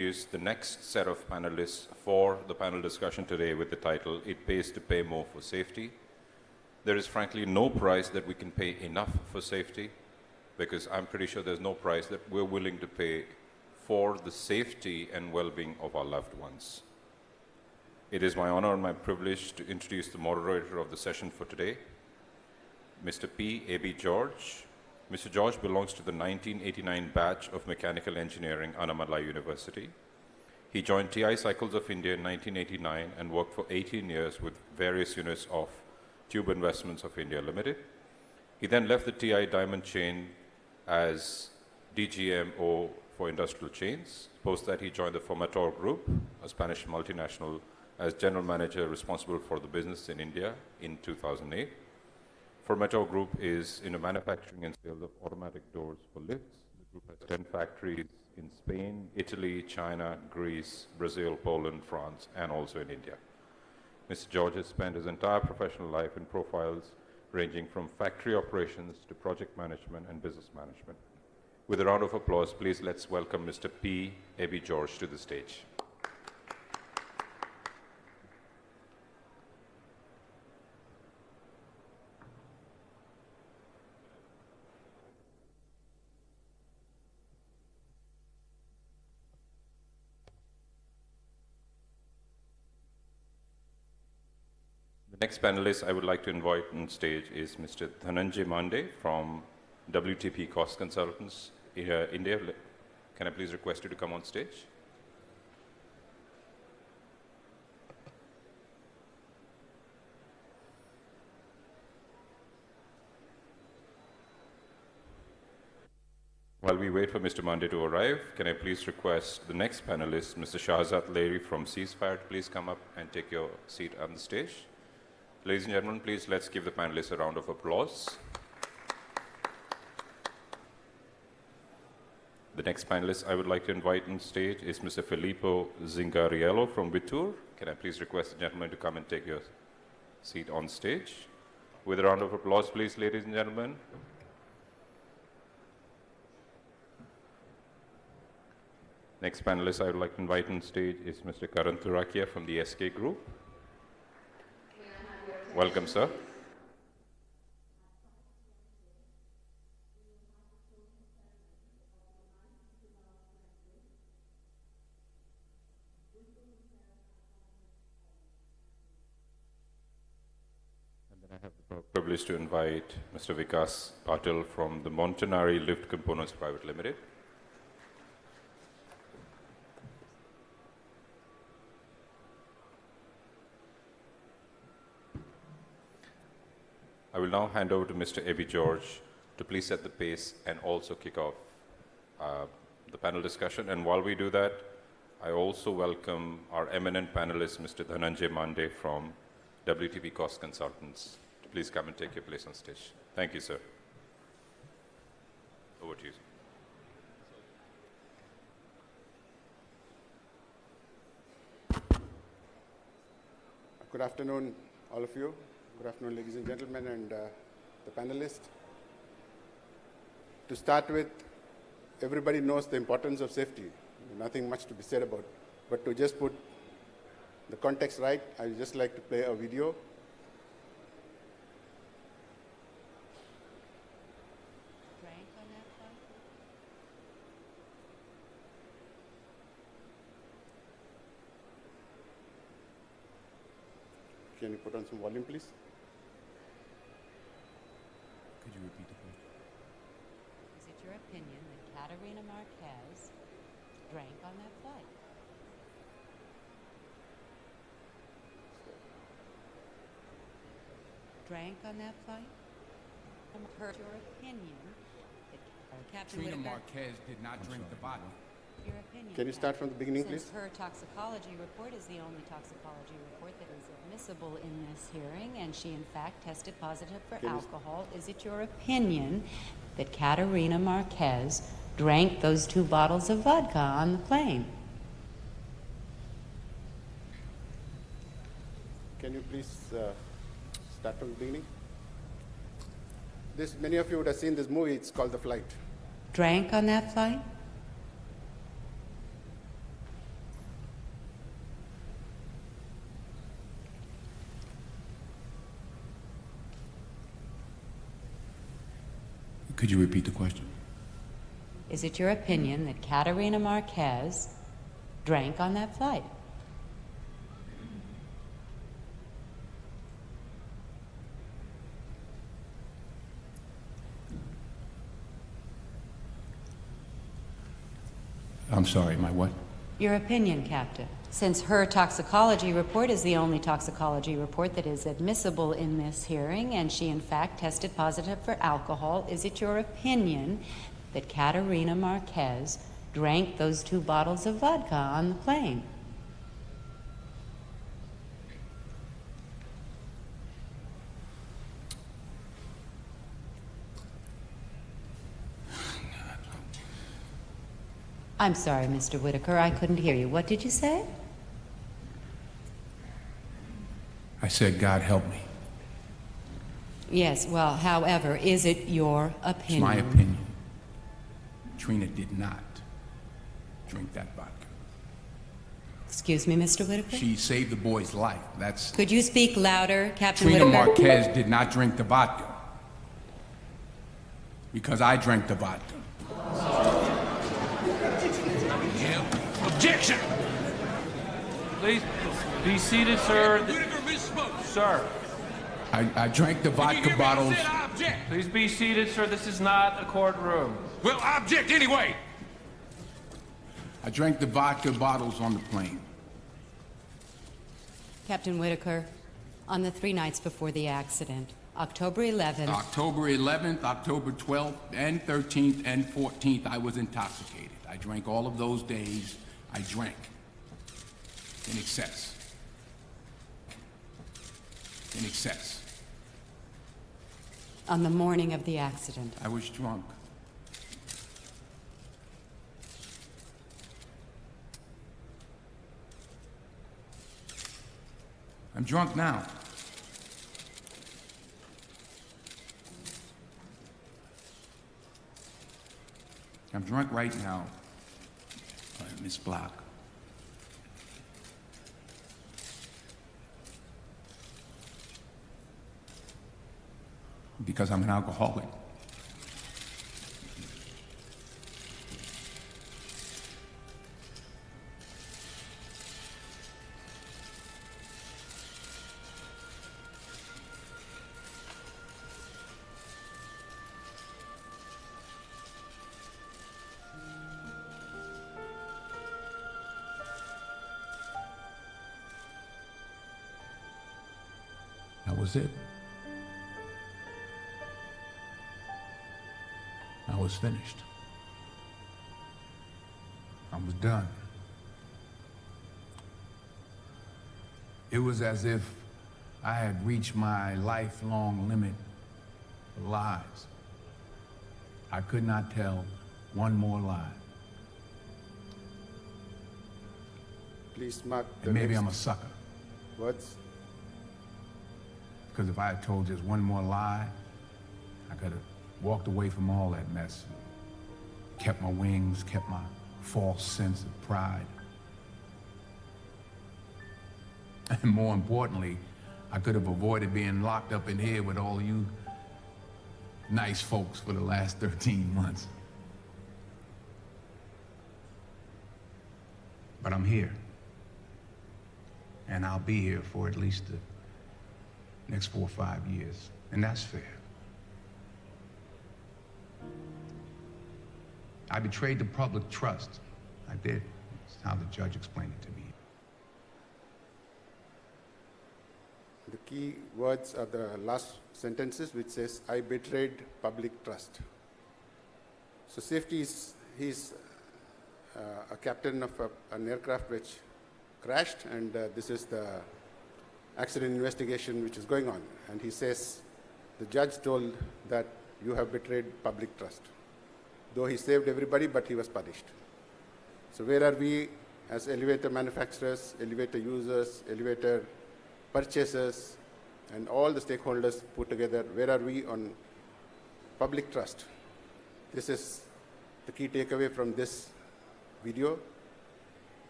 Introduce the next set of panelists for the panel discussion today with the title, It Pays to Pay More for Safety. There is frankly no price that we can pay enough for safety, because I'm pretty sure there's no price that we're willing to pay for the safety and well-being of our loved ones. It is my honor and my privilege to introduce the moderator of the session for today, Mr. P. A.B. George. Mr. George belongs to the 1989 batch of Mechanical Engineering, Annamalai University. He joined TI Cycles of India in 1989 and worked for 18 years with various units of Tube Investments of India Limited. He then left the TI Diamond Chain as DGMO for Industrial Chains. Post that, he joined the Formator Group, a Spanish multinational, as general manager responsible for the business in India in 2008. Formator Group is in a manufacturing and sales of automatic doors for lifts. The group has 10 factories in Spain, Italy, China, Greece, Brazil, Poland, France, and also in India. Mr. George has spent his entire professional life in profiles ranging from factory operations to project management and business management. With a round of applause, please let's welcome Mr. P. A.B. George to the stage. Next panelist I would like to invite on stage is Mr. Dhananjay Mande from WTP Cost Consultants India. Can I please request you to come on stage? While we wait for Mr. Mande to arrive, can I please request the next panelist, Mr. Shahzad Lahiri from Ceasefire, to please come up and take your seat on the stage. Ladies and gentlemen, please let's give the panelists a round of applause. The next panelist I would like to invite on stage is Mr. Filippo Zingariello from Vittur. Can I please request the gentleman to come and take your seat on stage? With a round of applause, please, ladies and gentlemen. Next panelist I would like to invite on stage is Mr. Karan Turakia from the SK Group. Welcome, sir. And then I have the privilege to invite Mr. Vikas Patil from the Montanari Lift Components Private Limited. I will now hand over to Mr. A.B. George to please set the pace and also kick off the panel discussion. And while we do that, I also welcome our eminent panelist, Mr. Dhananjay Mande from WTP Cost Consultants, to please come and take your place on stage. Thank you, sir. Over to you, sir. Good afternoon, all of you. Good afternoon, ladies and gentlemen, and the panelists. To start with, everybody knows the importance of safety. Nothing much to be said about. But to just put the context right, I would just like to play a video. Can you put on some volume, please? Could you repeat the question? Is it your opinion that Caterina Marquez drank on that flight? Drank on that flight? Heard your opinion that Captain Caterina Whitaker... Marquez did not drink the vodka. Your opinion. Can you start from the beginning, please? Since her toxicology report is the only toxicology report that is admissible in this hearing, and she in fact tested positive for alcohol, is it your opinion that Caterina Marquez drank those 2 bottles of vodka on the plane? Can you please start from the beginning? Many of you would have seen this movie. It's called The Flight. Drank on that flight? Could you repeat the question? Is it your opinion that Caterina Marquez drank on that flight? I'm sorry, my what? Your opinion, Captain. Since her toxicology report is the only toxicology report that is admissible in this hearing, and she in fact tested positive for alcohol, is it your opinion that Caterina Marquez drank those 2 bottles of vodka on the plane? I'm sorry, Mr. Whitaker, I couldn't hear you. What did you say? I said, God help me. Yes, well, however, is it your It's opinion? my opinion. Trina did not drink that vodka. Excuse me, Mr. Whitaker? She saved the boy's life. That's... Could you speak louder, Captain Trina Whitaker? Marquez did not drink the vodka. Because I drank the vodka. Objection! Please be seated, sir. Sir, I drank the vodka bottles. I object. please be seated, sir. This is not a courtroom. Well, I object anyway. I drank the vodka bottles on the plane. Captain Whitaker, on the 3 nights before the accident, October 11th, October 11th, October 12th, and 13th, and 14th, I was intoxicated. I drank all of those days. I drank in excess. In excess. on the morning of the accident. I was drunk. I'm drunk now. I'm drunk right now, Miss Block. Because I'm an alcoholic. That was it. I was finished. I was done. It was as if I had reached my lifelong limit of lies. I could not tell one more lie. Please mark the And maybe next I'm a sucker. words. Because if I had told just one more lie, I could have walked away from all that mess. Kept my wings, kept my false sense of pride. And more importantly, I could have avoided being locked up in here with all you nice folks for the last 13 months. But I'm here. And I'll be here for at least the next 4 or 5 years. And that's fair. I betrayed the public trust. I did. That's how the judge explained it to me. The key words are the last sentences, which says, I betrayed public trust. So safety is, he's a captain of an aircraft which crashed, and this is the accident investigation which is going on. And he says, the judge told that you have betrayed public trust. Though he saved everybody, but he was punished. So where are we as elevator manufacturers, elevator users, elevator purchasers, and all the stakeholders put together, where are we on public trust? This is the key takeaway from this video.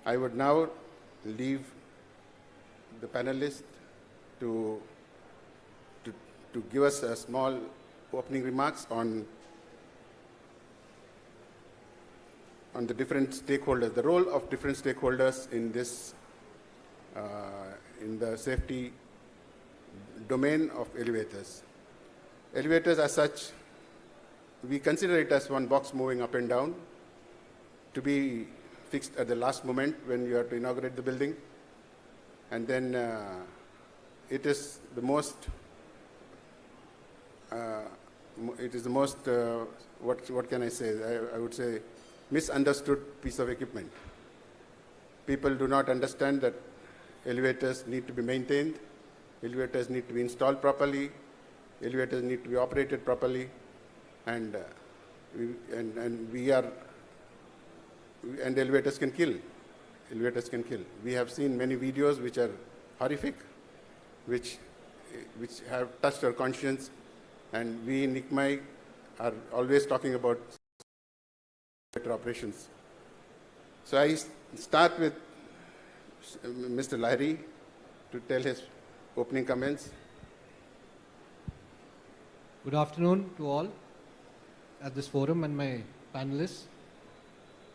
I would now leave the panelists to give us a small opening remarks on on the different stakeholders, the role of different stakeholders in this, in the safety domain of elevators. Elevators as such, we consider it as one box moving up and down to be fixed at the last moment when you have to inaugurate the building. And then it is the most, what can I say? I would say misunderstood piece of equipment. People do not understand that elevators need to be maintained, elevators need to be installed properly, elevators need to be operated properly, and elevators can kill. Elevators can kill. We have seen many videos which are horrific, which have touched our conscience, and we in ICMAI are always talking about elevator operations. So I start with Mr. Lahiri to tell his opening comments. Good afternoon to all at this forum and my panelists.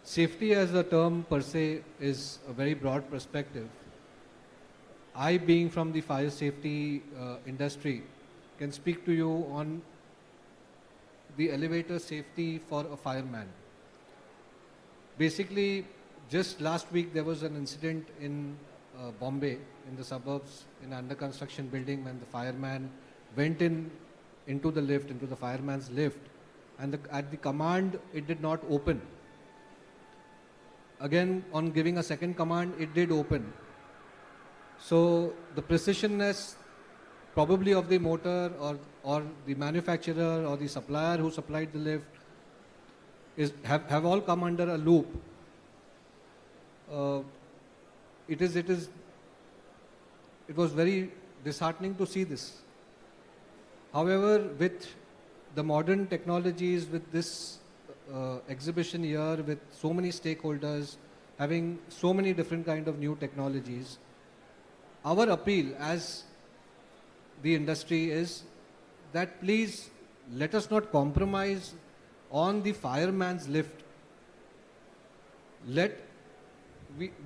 Safety as a term per se is a very broad perspective. I, being from the fire safety industry, can speak to you on the elevator safety for a fireman. Basically, just last week there was an incident in Bombay, in the suburbs, in an under construction building, when the fireman went into the lift, into the fireman's lift, and at the command it did not open. Again, on giving a second command, it did open. So the precisionness probably of the motor or the manufacturer or the supplier who supplied the lift have all come under a loop. It was very disheartening to see this. However, with the modern technologies, with this exhibition here, with so many stakeholders, having so many different kind of new technologies, our appeal as the industry is that please let us not compromise on the fireman's lift.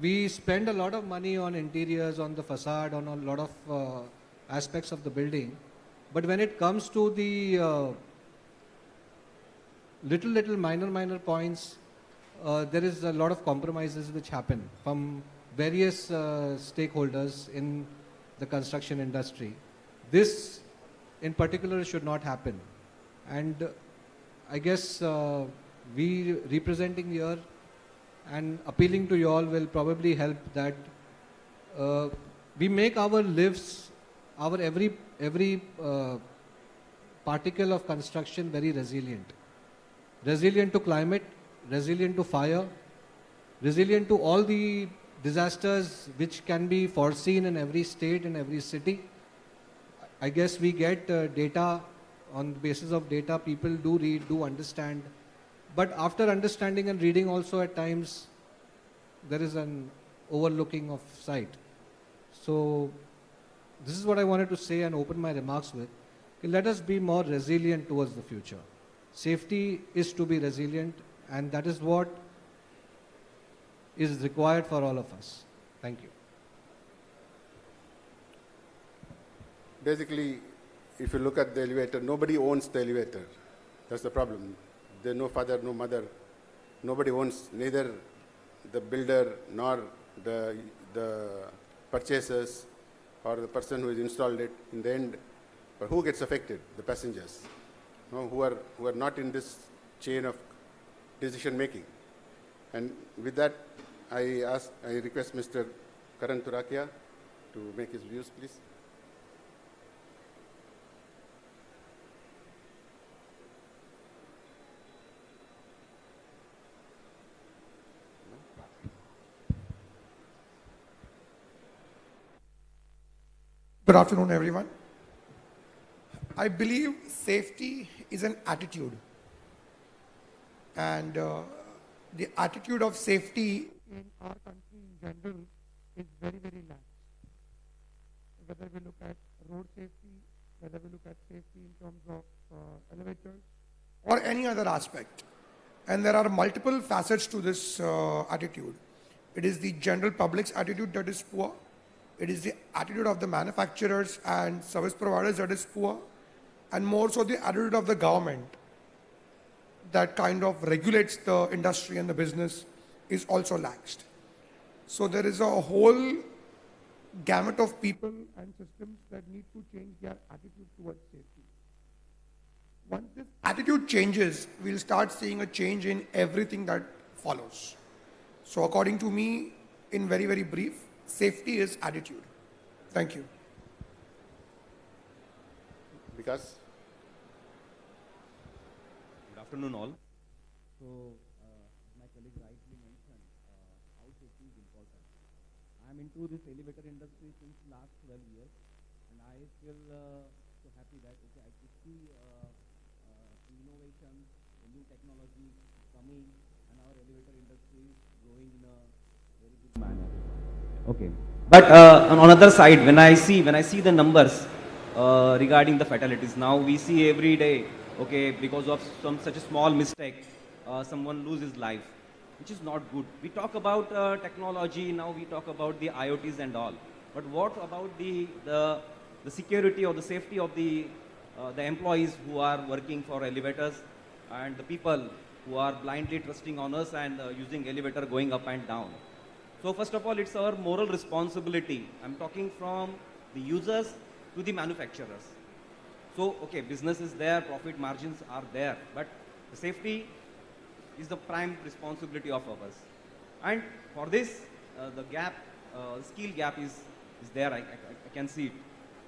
We spend a lot of money on interiors, on the facade, on a lot of aspects of the building, but when it comes to the little minor points, there is a lot of compromises which happen from various stakeholders in the construction industry. This in particular should not happen, and I guess we representing here and appealing to you all will probably help that we make our lives, our every particle of construction very resilient. Resilient to climate, resilient to fire, resilient to all the disasters which can be foreseen in every state and every city. I guess we get data. On the basis of data, people do read, do understand. But after understanding and reading also at times, there is an overlooking of sight. So this is what I wanted to say and open my remarks with. Let us be more resilient towards the future. Safety is to be resilient, and that is what is required for all of us. Thank you. Basically, if you look at the elevator, nobody owns the elevator. That's the problem. There's no father, no mother. Nobody owns, neither the builder nor the purchasers or the person who has installed it. In the end, but who gets affected? The passengers, who are not in this chain of decision making. And with that, I request Mr. Karan Turakia to make his views, please. Good afternoon, everyone. I believe safety is an attitude. And the attitude of safety in our country in general is very, very lax. Whether we look at road safety, whether we look at safety in terms of elevators, or any other aspect. And there are multiple facets to this attitude. It is the general public's attitude that is poor. It is the attitude of the manufacturers and service providers that is poor. And more so the attitude of the government that kind of regulates the industry and the business is also laxed. So there is a whole gamut of people and systems that need to change their attitude towards safety. Once this attitude changes, we'll start seeing a change in everything that follows. So according to me, in very, very brief, safety is attitude. Thank you. Because Good afternoon, all. So, my colleague rightly mentioned how safety is important. I am into this elevator industry since last 12 years, and I feel so happy that I could see innovations, new technology coming, and our elevator industry is growing in a very good manner. Okay, but on another side, when I see the numbers regarding the fatalities, now we see every day. Okay, because of such a small mistake, someone loses life, which is not good. We talk about technology, now we talk about the IoTs and all. But what about the security or the safety of the employees who are working for elevators and the people who are blindly trusting on us and using elevator going up and down? So first of all, it's our moral responsibility. I'm talking from the users to the manufacturers. So, okay, business is there, profit margins are there, but the safety is the prime responsibility of ours. And for this, the gap, skill gap is there, I can see it.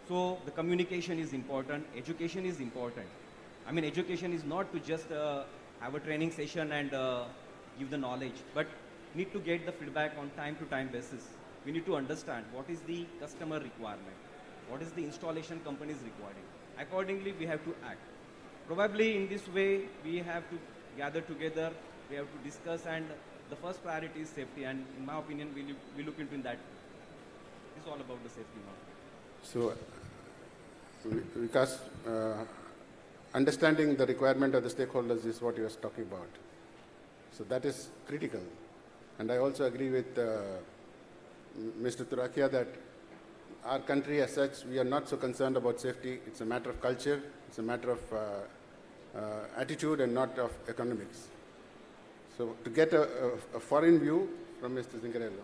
So, the communication is important, education is important. I mean, education is not to just have a training session and give the knowledge, but need to get the feedback on time-to-time basis. We need to understand what is the customer requirement, what is the installation company is requiring. Accordingly, we have to act. Probably in this way, we have to gather together, we have to discuss, and the first priority is safety, and in my opinion, we look into that. It's all about the safety now. So, because understanding the requirement of the stakeholders is what you are talking about. So that is critical. And I also agree with Mr. Turakia that our country as such, we are not so concerned about safety. It's a matter of culture, it's a matter of attitude and not of economics. So to get a foreign view from Mr. Zingarello.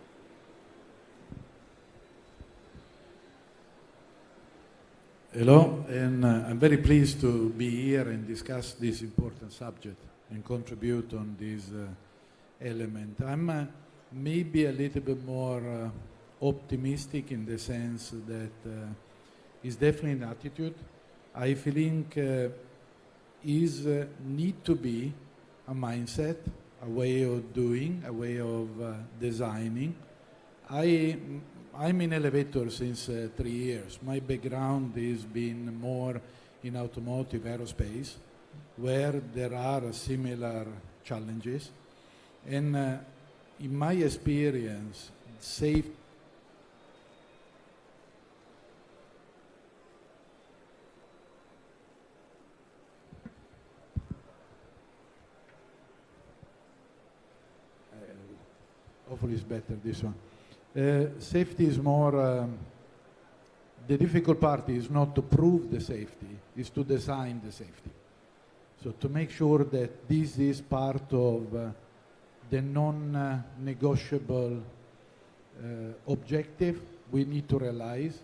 Hello, and I'm very pleased to be here and discuss this important subject and contribute on this element. I'm maybe a little bit more optimistic in the sense that it's definitely an attitude. I think is need to be a mindset, a way of doing, a way of designing. I'm in elevator since 3 years. My background has been more in automotive aerospace, where there are similar challenges. And in my experience, safety hopefully it's better, this one. Safety is more, the difficult part is not to prove the safety, is to design the safety. So to make sure that this is part of the non-negotiable objective we need to realize.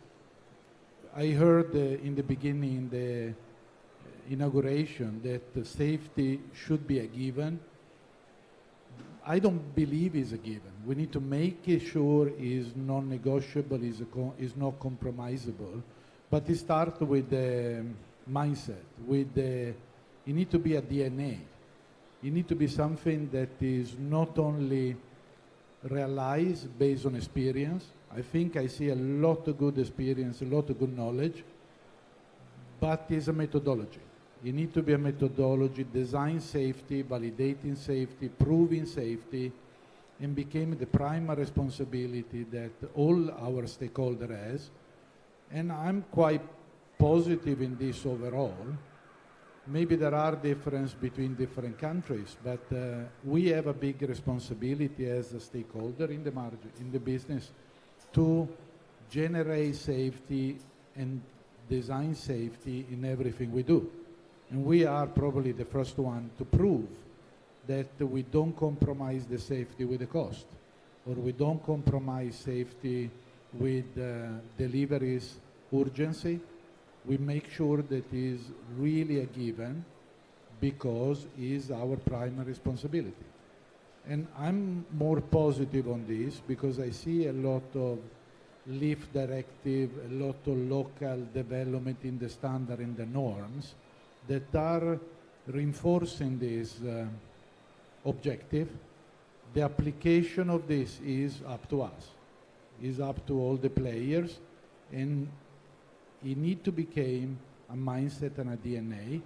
I heard in the beginning, the inauguration, that safety should be a given. I don't believe it's a given. We need to make sure it's non-negotiable, is not compromisable. But it starts with the mindset, with the, it needs to be a DNA. It needs to be something that is not only realized based on experience. I think I see a lot of good experience, a lot of good knowledge, but it's a methodology. You need to be a methodology, design safety, validating safety, proving safety, and became the primary responsibility that all our stakeholders has. And I'm quite positive in this overall. maybe there are differences between different countries, but we have a big responsibility as a stakeholder in the margin, in the business, to generate safety and design safety in everything we do. And we are probably the first one to prove that we don't compromise the safety with the cost, or we don't compromise safety with deliveries urgency. We make sure that is really a given because it's our primary responsibility. And I'm more positive on this because I see a lot of LEAF directive, a lot of local development in the standard and the norms that are reinforcing this objective. The application of this is up to us, is up to all the players, and it needs to become a mindset and a DNA,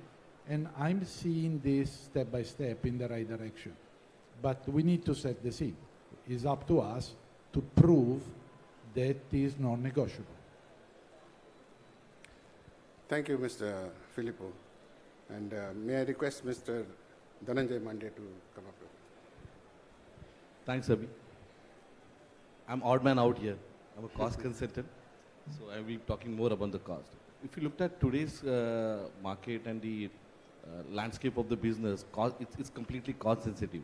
and I'm seeing this step by step in the right direction. But we need to set the scene. It's up to us to prove that is non-negotiable. Thank you, Mr. Filippo. And may I request Mr. Dhananjay Mande to come up. Thanks, Abhi. I'm odd man out here. I'm a cost consultant, so I will be talking more about the cost. If you looked at today's market and the landscape of the business, it's completely cost sensitive.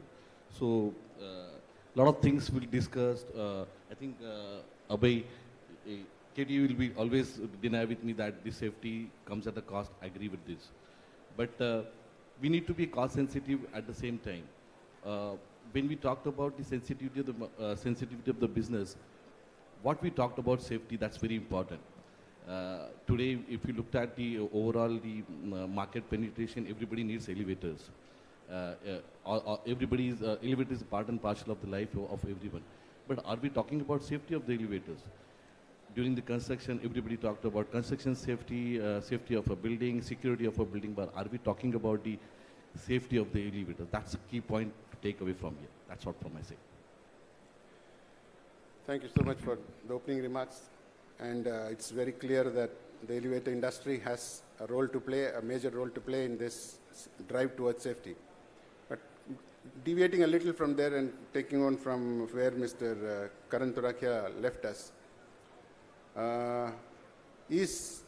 So a lot of things will be discussed. I think Abhay, KD will be always deny with me that the safety comes at a cost. I agree with this. But we need to be cost sensitive at the same time. When we talked about the sensitivity of the business, what we talked about safety, that's very important. Today, if you looked at the overall market penetration, everybody needs elevators. Elevator is part and parcel of the life of everyone. But are we talking about safety of the elevators? During the construction, everybody talked about construction safety, safety of a building, security of a building, but are we talking about the safety of the elevator? That's a key point to take away from here. That's what from my side. Thank you so much for the opening remarks. And it's very clear that the elevator industry has a role to play, a major role to play in this drive towards safety. But deviating a little from there and taking on from where Mr. Karan Turakia left us, is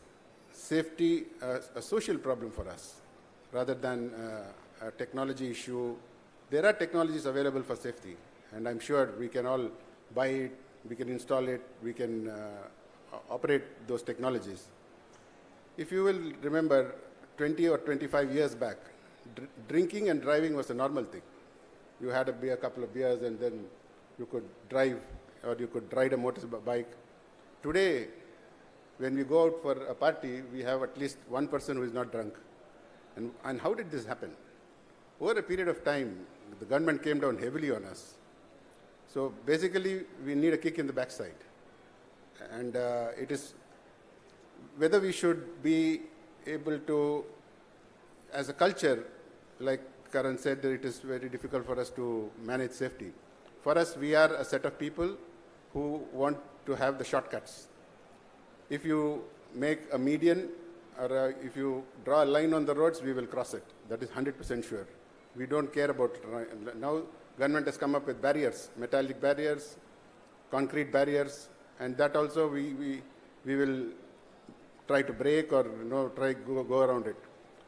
safety a social problem for us rather than a technology issue? There are technologies available for safety, and I'm sure we can all buy it, we can install it, we can operate those technologies. If you will remember, 20 or 25 years back, drinking and driving was a normal thing. You had a couple of beers, and then you could drive, or you could ride a motorbike. Today, when we go out for a party, we have at least one person who is not drunk. And how did this happen? Over a period of time, the government came down heavily on us. So basically, we need a kick in the backside. And it is whether we should be able to, as a culture, like Karan said, that it is very difficult for us to manage safety. For us, we are a set of people who want to have the shortcuts. If you make a median, or if you draw a line on the roads, we will cross it. That is 100% sure. We don't care about, now government has come up with barriers, metallic barriers, concrete barriers, and that also we will try to break or go around it.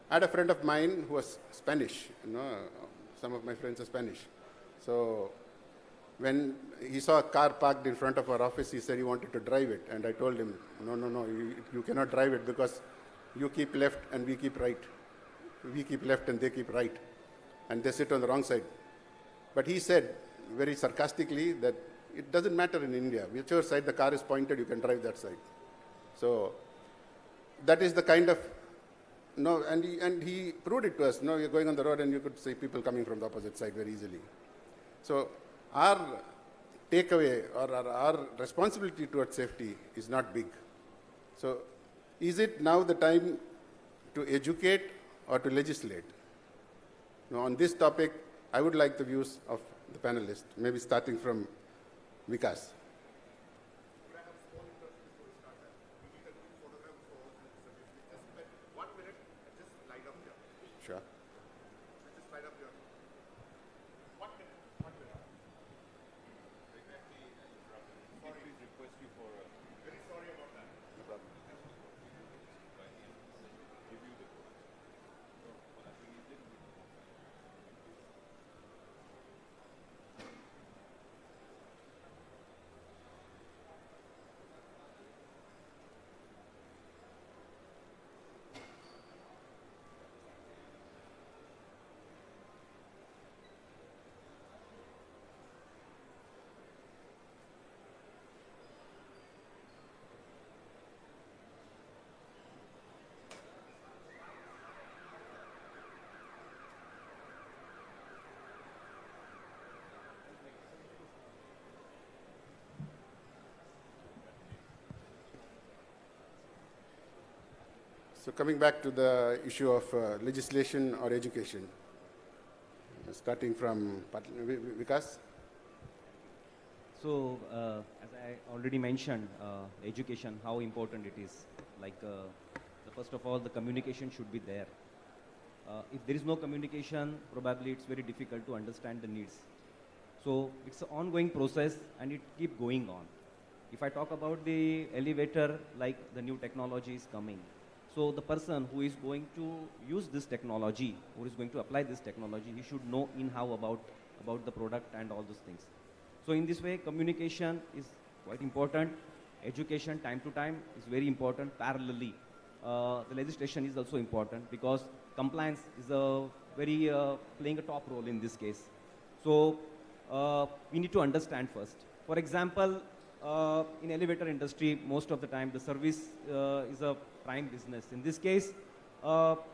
I had a friend of mine who was Spanish. Some of my friends are Spanish. So when he saw a car parked in front of our office, he said he wanted to drive it. And I told him, no, you cannot drive it because you keep left and we keep right. We keep left and they keep right. And they sit on the wrong side. But he said very sarcastically that it doesn't matter in India. Whichever side the car is pointed, you can drive that side. So that is the kind of, and he proved it to us. You're going on the road and you could see people coming from the opposite side very easily. So our takeaway or our responsibility towards safety is not big. So is it now the time to educate or to legislate? On this topic, I would like the views of the panelists, maybe starting from Vikas. So coming back to the issue of legislation or education, starting from Vikas. So, as I already mentioned, education, how important it is. Like, first of all, the communication should be there. If there is no communication, probably it's very difficult to understand the needs. So, it's an ongoing process and it keep going on. If I talk about the elevator, like the new technology is coming. So, the person who is going to use this technology, who is going to apply this technology, he should know in-how about the product and all those things. So in this way, communication is quite important. Education, time to time, is very important. Parallelly, the legislation is also important because compliance is playing a top role in this case. So we need to understand first. For example, in elevator industry, most of the time, the service is a prime business. In this case,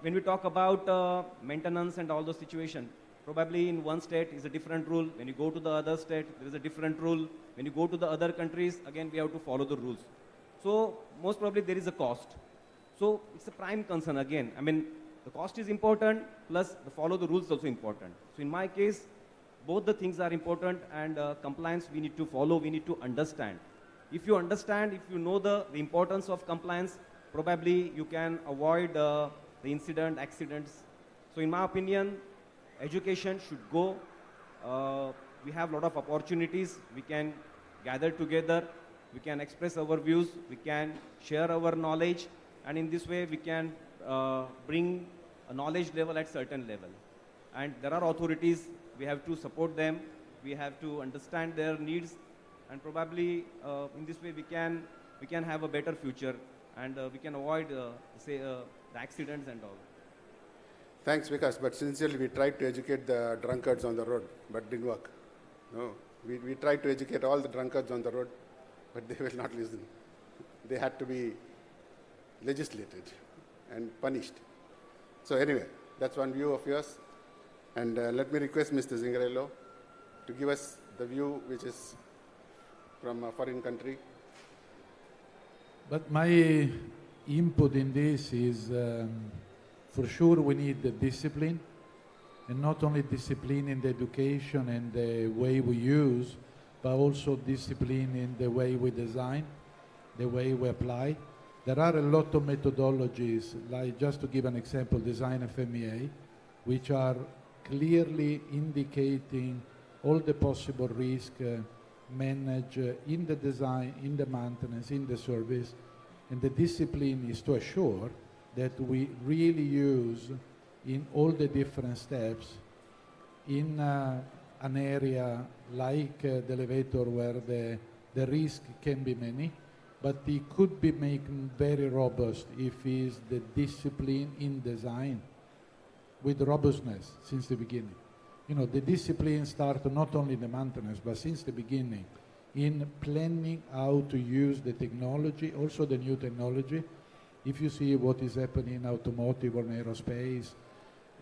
when we talk about maintenance and all those situations, probably in one state is a different rule. When you go to the other state, there is a different rule. When you go to the other countries, again, we have to follow the rules. So most probably there is a cost. So it's a prime concern again. I mean, the cost is important, plus the follow the rules is also important. So in my case, both the things are important, and compliance we need to follow, we need to understand. If you understand, if you know the importance of compliance, probably you can avoid the accidents. So in my opinion, education should go. We have a lot of opportunities. We can gather together. We can express our views. We can share our knowledge. And in this way, we can bring a knowledge level at certain level. And there are authorities. We have to support them. We have to understand their needs. And probably in this way, we can have a better future. And we can avoid, the accidents and all. Thanks, Vikas. But sincerely, we tried to educate the drunkards on the road, but didn't work. No, we tried to educate all the drunkards on the road, but they will not listen. They had to be legislated and punished. So anyway, that's one view of yours. And let me request Mr. Zingarello to give us the view which is from a foreign country. But my input in this is, for sure we need the discipline, and not only discipline in the education and the way we use, but also discipline in the way we design, the way we apply. There are a lot of methodologies, like just to give an example, Design FMEA, which are clearly indicating all the possible risk managed in the design, in the maintenance, in the service, and the discipline is to assure that we really use in all the different steps in an area like the elevator where the risk can be many, but it could be made very robust if is the discipline in design with robustness since the beginning. You know, the discipline starts not only in the maintenance, but since the beginning in planning how to use the technology, also the new technology. If you see what is happening in automotive or in aerospace,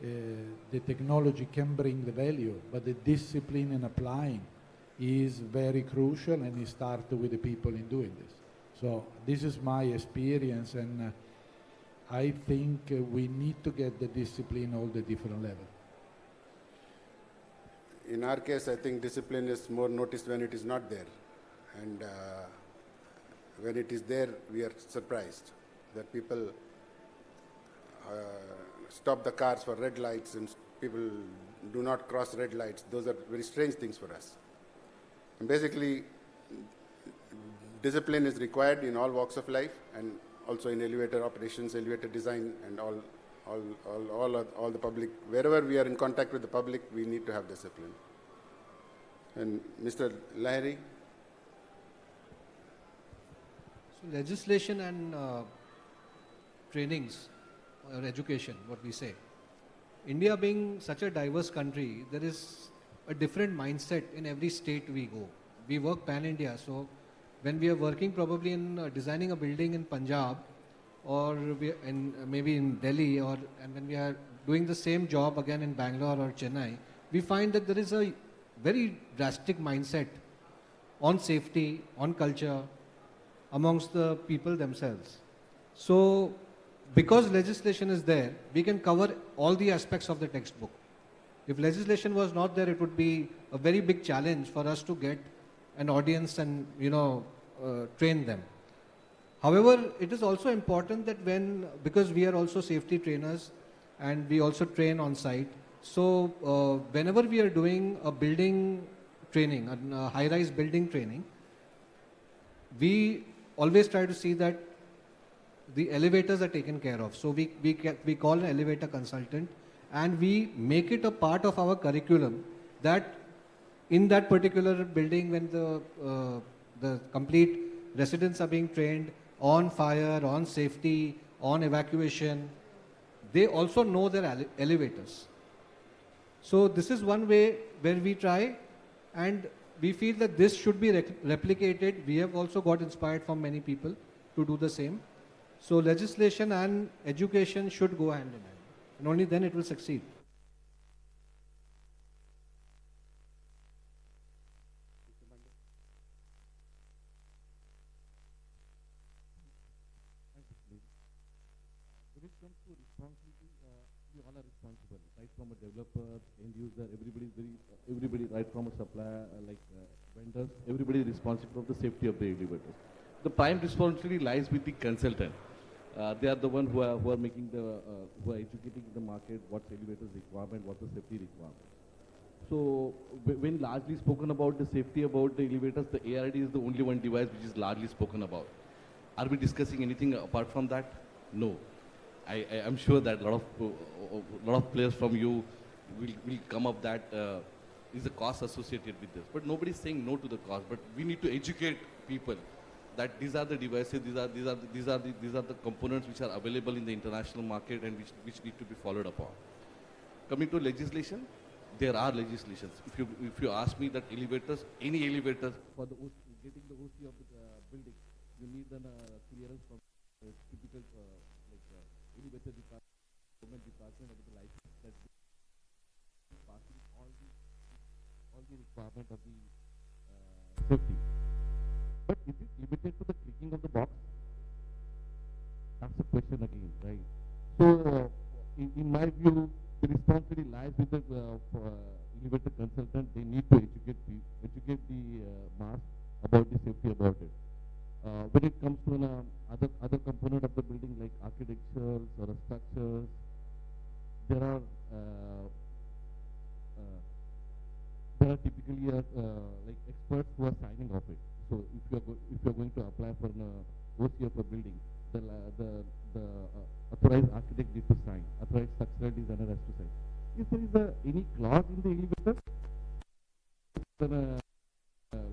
the technology can bring the value, but the discipline in applying is very crucial, and it starts with the people in doing this. So this is my experience, and I think we need to get the discipline all the different levels. In our case, I think discipline is more noticed when it is not there. And when it is there, we are surprised that people stop the cars for red lights and people do not cross red lights. Those are very strange things for us. And basically, discipline is required in all walks of life, and also in elevator operations, elevator design, and all the public. Wherever we are in contact with the public, we need to have discipline. And Mr. Lahiri? So legislation and trainings or education, what we say. India being such a diverse country, there is a different mindset in every state we go. We work pan-India, so when we are working probably in designing a building in Punjab, or maybe in Delhi, and when we are doing the same job again in Bangalore or Chennai, we find that there is a very drastic mindset on safety, on culture, amongst the people themselves. So, because legislation is there, we can cover all the aspects of the textbook. If legislation was not there, it would be a very big challenge for us to get an audience and, train them. However, it is also important that because we are also safety trainers and we also train on site, so whenever we are doing a building training, a high-rise building training, we always try to see that the elevators are taken care of. So we call an elevator consultant, and we make it a part of our curriculum that in that particular building, when the complete residents are being trained on fire, on safety, on evacuation, they also know their elevators. So this is one way where we try, and we feel that this should be replicated. We have also got inspired from many people to do the same. So legislation and education should go hand in hand, and only then it will succeed. When it comes to responsibility, we all are responsible, right from a developer, end user, everybody, right from a supplier, vendors, everybody is responsible for the safety of the elevators. The prime responsibility lies with the consultant. They are the one who are making who are educating the market, what's elevators requirement, what's the safety requirement. So when largely spoken about the safety about the elevators, the ARD is the only one device which is largely spoken about. Are we discussing anything apart from that? No. I'm sure that a lot of players from you will come up that is a cost associated with this. But nobody is saying no to the cost. But we need to educate people that these are the devices, these are the components which are available in the international market and which need to be followed upon. Coming to legislation, there are legislations. If you ask me that elevators, any elevators for getting the OC of the building, you need a clearance from typical elevator department, government department of the license that passing all the requirement of the safety. But is it limited to the clicking of the box? That's the question again, right? So, in my view, the responsibility lies with the elevator consultant. They need to educate the mass about the safety about it. When it comes to other component of the building like architectures or structures, there are typically like experts who are signing off it. So if you are going to apply for an OC of a building, the authorized architect needs to sign. Authorized structural designer has to sign. If there is any clause in the elevator,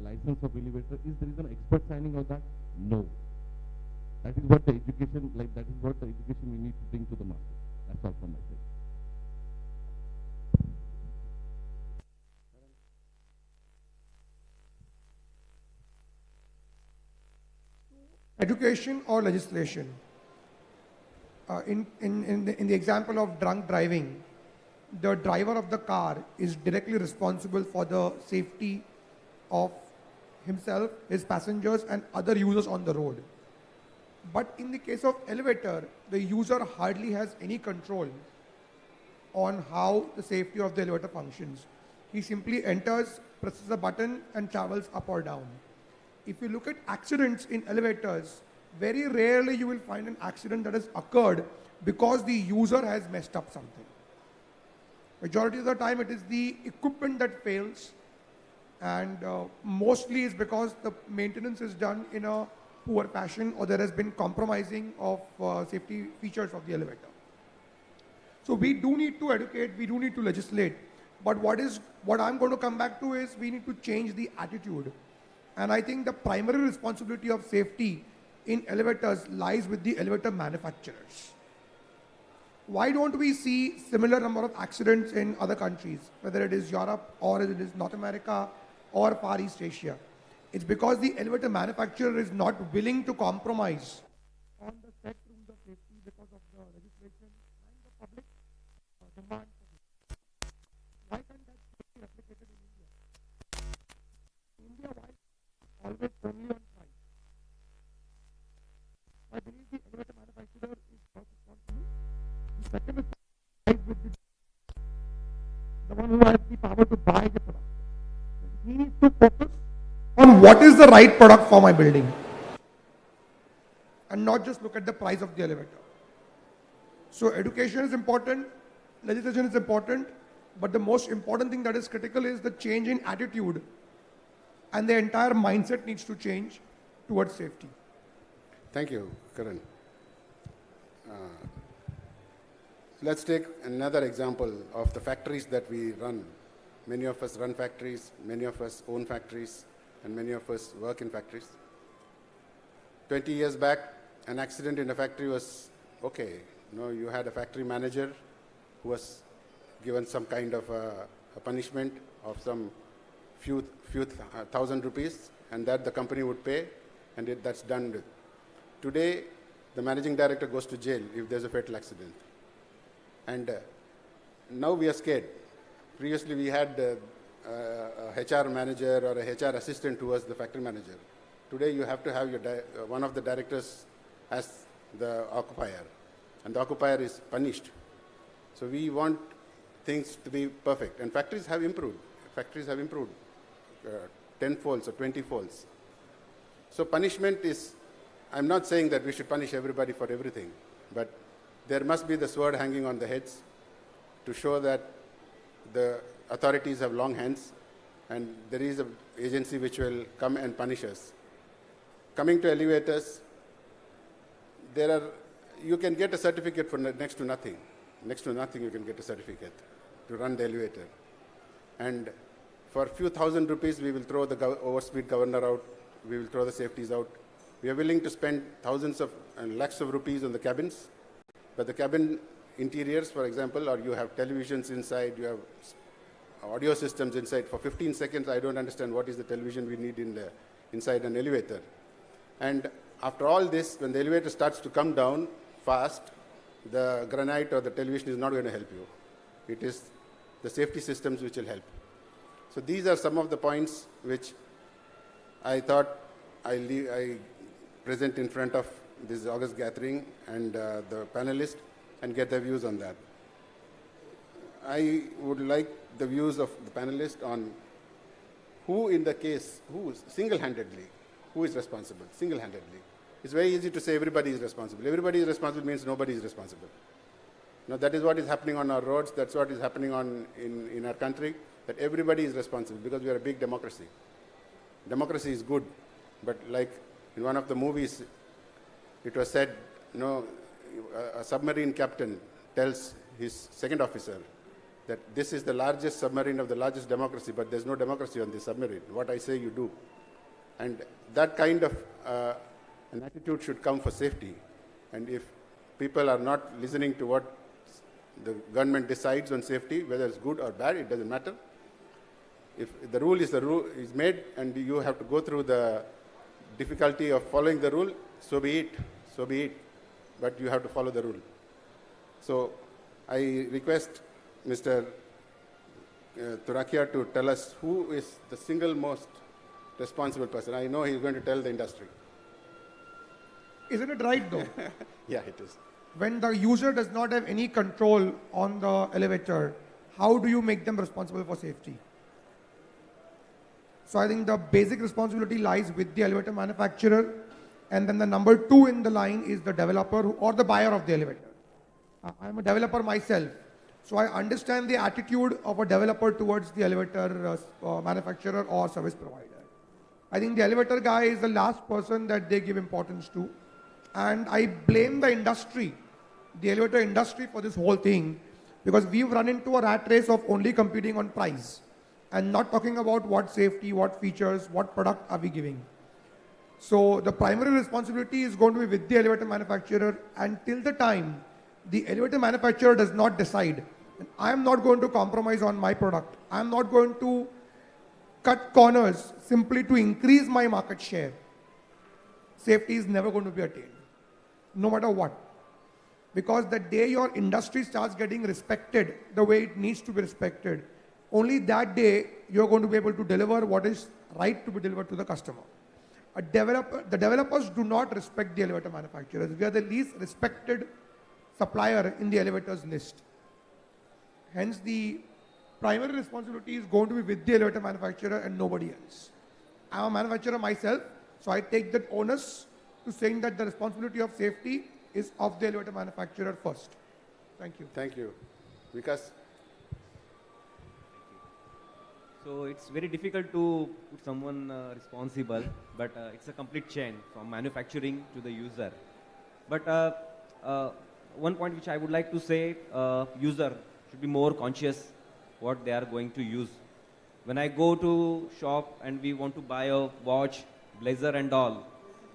license of elevator, is there is an expert signing of that? No. That is what the education we need to bring to the market. That's all from my side. Education or legislation? In the example of drunk driving, the driver of the car is directly responsible for the safety of himself, his passengers, and other users on the road. But in the case of elevator, the user hardly has any control on how the safety of the elevator functions. He simply enters, presses a button, and travels up or down. If you look at accidents in elevators, very rarely you will find an accident that has occurred because the user has messed up something. Majority of the time it is the equipment that fails, And mostly is because the maintenance is done in a poor fashion, or there has been compromising of safety features of the elevator. So we do need to educate, we do need to legislate, but what I'm going to come back to is we need to change the attitude. And I think the primary responsibility of safety in elevators lies with the elevator manufacturers. Why don't we see similar number of accidents in other countries, whether it is Europe or it is North America or Far East Asia? It's because the elevator manufacturer is not willing to compromise on the set rules of safety because of the legislation and the public demand for this. Why can't that be replicated in India? India, why always only on price? I believe the elevator manufacturer is first responsible. The second is with the one who has the power to buy the product. He needs to focus on what is the right product for my building and not just look at the price of the elevator. So education is important, legislation is important, but the most important thing that is critical is the change in attitude, and the entire mindset needs to change towards safety. Thank you, Karan. Let's take another example of the factories that we run. Many of us run factories, many of us own factories, and many of us work in factories. 20 years back, an accident in a factory was okay. You had a factory manager who was given some kind of a punishment of some few thousand rupees, and that the company would pay, and that's done with. Today, the managing director goes to jail if there's a fatal accident. And now we are scared. Previously, we had a HR manager or a HR assistant who was the factory manager. Today, you have to have your one of the directors as the occupier, and the occupier is punished. So we want things to be perfect, and factories have improved. Factories have improved 10 folds or 20 folds. So punishment is, I'm not saying that we should punish everybody for everything, but there must be the sword hanging on the heads to show that the authorities have long hands, and there is an agency which will come and punish us. Coming to elevators, you can get a certificate for next to nothing. Next to nothing you can get a certificate to run the elevator. And for a few thousand rupees, we will throw the overspeed governor out, we will throw the safeties out. We are willing to spend thousands of and lakhs of rupees on the cabins, but the cabin interiors, for example, or you have televisions inside, you have audio systems inside. For 15 seconds, I don't understand what is the television we need inside an elevator. And after all this, when the elevator starts to come down fast, the granite or the television is not going to help you. It is the safety systems which will help. So these are some of the points which I thought I present in front of this August gathering and the panelists and get their views on that. I would like the views of the panelists on who in the case, who single-handedly, who is responsible, single-handedly. It's very easy to say everybody is responsible. Everybody is responsible means nobody is responsible. Now that is what is happening on our roads, that's what is happening in our country, that everybody is responsible because we are a big democracy. Democracy is good, but like in one of the movies, it was said, a submarine captain tells his second officer that this is the largest submarine of the largest democracy, but there's no democracy on this submarine. What I say, you do. And that kind of an attitude should come for safety. And if people are not listening to what the government decides on safety, whether it's good or bad, it doesn't matter. If the rule is made and you have to go through the difficulty of following the rule, so be it, so be it. But you have to follow the rule. So I request Mr. Turakia to tell us who is the single most responsible person. I know he's going to tell the industry. Isn't it right though? Yeah, it is. When the user does not have any control on the elevator, how do you make them responsible for safety? So I think the basic responsibility lies with the elevator manufacturer, and then the number 2 in the line is the developer or the buyer of the elevator. I'm a developer myself. So I understand the attitude of a developer towards the elevator manufacturer or service provider. I think the elevator guy is the last person that they give importance to. And I blame the industry, the elevator industry, for this whole thing, because we've run into a rat race of only competing on price and not talking about what safety, what features, what product are we giving. So the primary responsibility is going to be with the elevator manufacturer, until the time the elevator manufacturer does not decide, I am not going to compromise on my product, I am not going to cut corners simply to increase my market share, safety is never going to be attained, no matter what. Because the day your industry starts getting respected the way it needs to be respected, only that day you're going to be able to deliver what is right to be delivered to the customer. The developers do not respect the elevator manufacturers. We are the least respected supplier in the elevators list. Hence, the primary responsibility is going to be with the elevator manufacturer and nobody else. I'm a manufacturer myself, so I take that onus to saying that the responsibility of safety is of the elevator manufacturer first. Thank you. Thank you. Vikas? So it's very difficult to put someone responsible, but it's a complete chain from manufacturing to the user. But one point which I would like to say, user should be more conscious what they are going to use. When I go to shop and we want to buy a watch, blazer and all,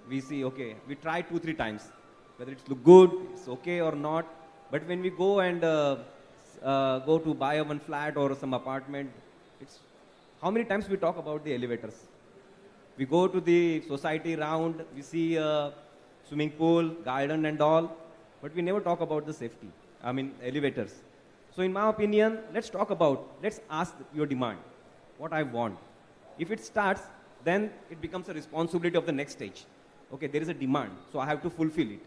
we see, okay, we try 2-3 times, whether it's look good, it's okay or not. But when we go and go to buy one flat or some apartment, it's how many times we talk about the elevators? We go to the society round, we see a swimming pool, garden and all, but we never talk about the safety, elevators. So in my opinion, let's ask your demand, what I want. If it starts, then it becomes a responsibility of the next stage. Okay, there is a demand, so I have to fulfill it.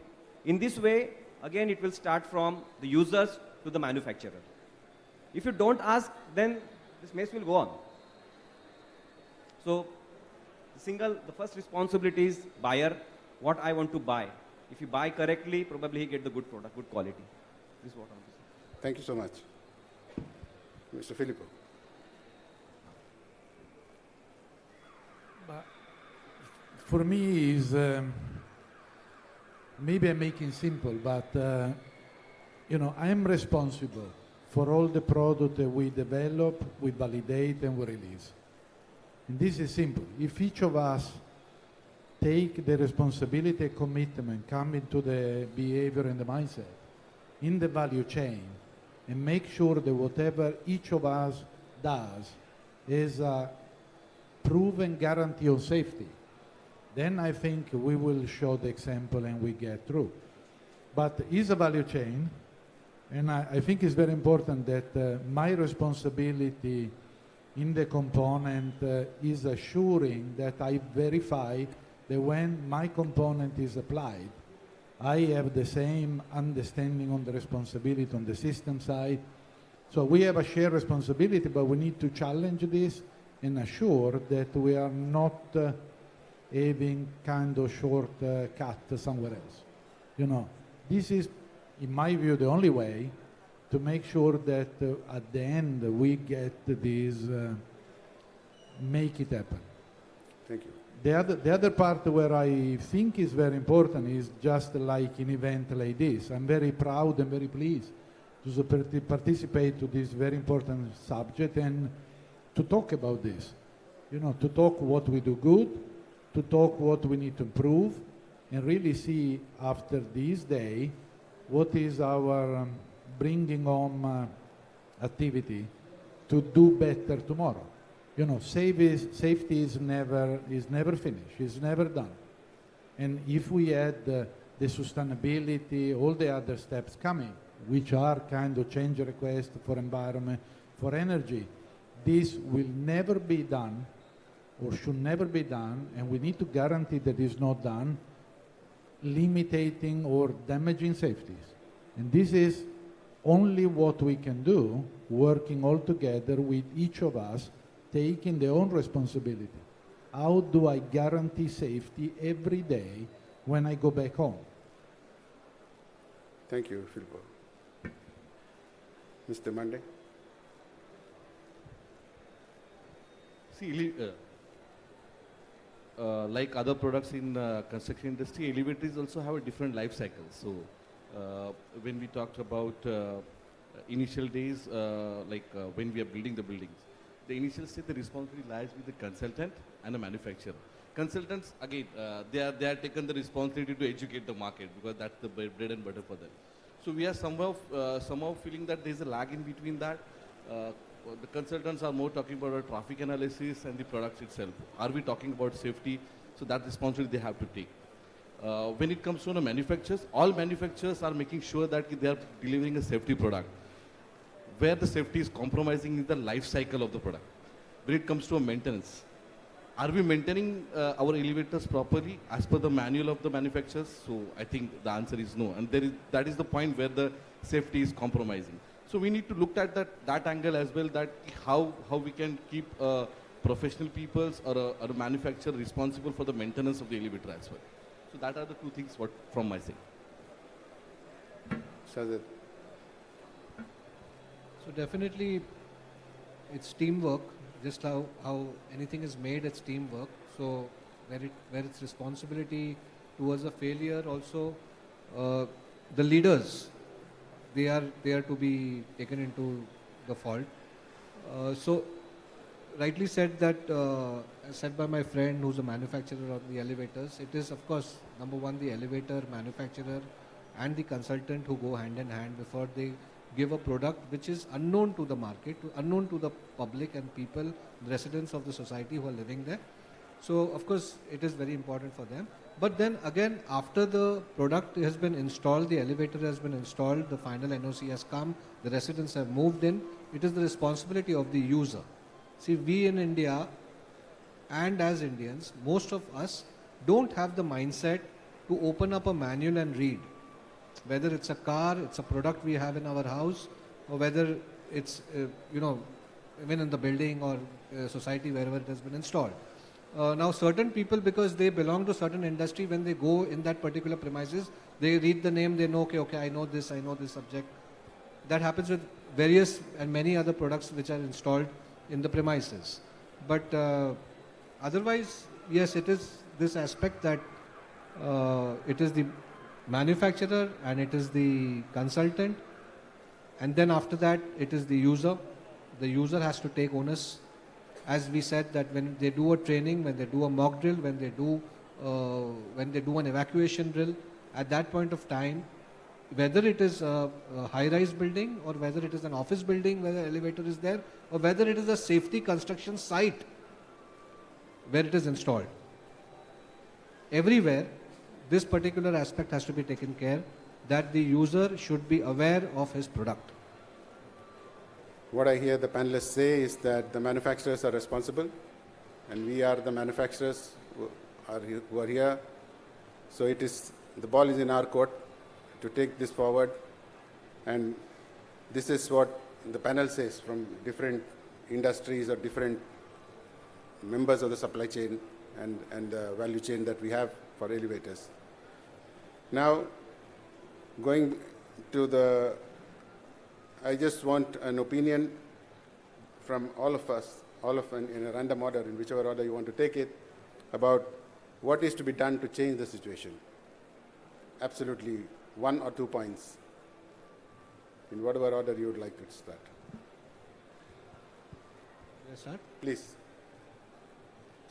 In this way, again, it will start from the users to the manufacturer. If you don't ask, then this mess will go on. So the first responsibility is buyer, what I want to buy. If you buy correctly, probably he get the good product, good quality. This is what I'm saying. Thank you so much. Mr. Filippo. For me, is maybe I'm making simple, but I am responsible for all the product that we develop, we validate, and we release. And this is simple. If each of us take the responsibility and commitment, come into the behavior and the mindset in the value chain, and make sure that whatever each of us does is a proven guarantee of safety, then I think we will show the example and we get through. But it's a value chain, and I think it's very important that my responsibility in the component is assuring that I verify that when my component is applied, I have the same understanding on the responsibility on the system side. So we have a shared responsibility, but we need to challenge this and assure that we are not having kind of short cut somewhere else. This is, in my view, the only way to make sure that at the end we get this, make it happen. Thank you. The other part where I think is very important is just like an event like this. I'm very proud and very pleased to participate to this very important subject and to talk about this. To talk what we do good, to talk what we need to improve, and really see after this day what is our bringing home activity to do better tomorrow. Safety is never finished, it's never done. And if we add the sustainability, all the other steps coming, which are kind of change request for environment, for energy, this will never be done or should never be done, and we need to guarantee that it's not done limiting or damaging safeties. And this is only what we can do, working all together with each of us, taking their own responsibility. How do I guarantee safety every day when I go back home? Thank you, Filippo. Mr. Monday? See, like other products in construction industry, elevators also have a different life cycle. So when we talked about initial days, when we are building the buildings, the initial stage, the responsibility lies with the consultant and the manufacturer. Consultants, again, they are taken the responsibility to educate the market because that's the bread and butter for them. So we are somehow feeling that there is a lag in between that. The consultants are more talking about traffic analysis and the products itself. Are we talking about safety? So that responsibility they have to take. When it comes to the manufacturers, all manufacturers are making sure that they are delivering a safety product. Where the safety is compromising is the life cycle of the product. When it comes to a maintenance, are we maintaining our elevators properly as per the manual of the manufacturers? So I think the answer is no. And that is the point where the safety is compromising. So we need to look at that angle as well, that how we can keep professional peoples or a manufacturer responsible for the maintenance of the elevator as well. So that are the two things from my side. Shazad. So definitely it's teamwork, just how anything is made, it's teamwork. So where it's responsibility towards a failure also, the leaders, they are to be taken into the fault. So rightly said that, said by my friend who's a manufacturer of the elevators, it is of course number one the elevator manufacturer and the consultant who go hand in hand before they give a product which is unknown to the market, unknown to the public and people, the residents of the society who are living there. So of course it is very important for them. But then again, after the product has been installed, the elevator has been installed, the final NOC has come, the residents have moved in, it is the responsibility of the user. See, we in India and as Indians, most of us don't have the mindset to open up a manual and read. Whether it's a car, it's a product we have in our house, or whether it's, even in the building or society, wherever it has been installed. Now certain people, because they belong to certain industry, when they go in that particular premises, they read the name, they know, okay, I know this subject. That happens with various and many other products which are installed in the premises. But otherwise, yes, it is this aspect that it is the manufacturer and it is the consultant, and then after that it is the user. The user has to take onus. As we said that when they do a training, when they do a mock drill, when they do an evacuation drill, at that point of time, whether it is a high-rise building or whether it is an office building where the elevator is there, or whether it is a safety construction site where it is installed, everywhere this particular aspect has to be taken care, that the user should be aware of his product. What I hear the panelists say is that the manufacturers are responsible and we are the manufacturers who are here. So the ball is in our court to take this forward, and this is what the panel says from different industries or different members of the supply chain and the value chain that we have for elevators. Now, going to I just want an opinion from all of us, in a random order, in whichever order you want to take it, about what is to be done to change the situation. Absolutely, 1 or 2 points, in whatever order you would like to start. Yes, sir. Please.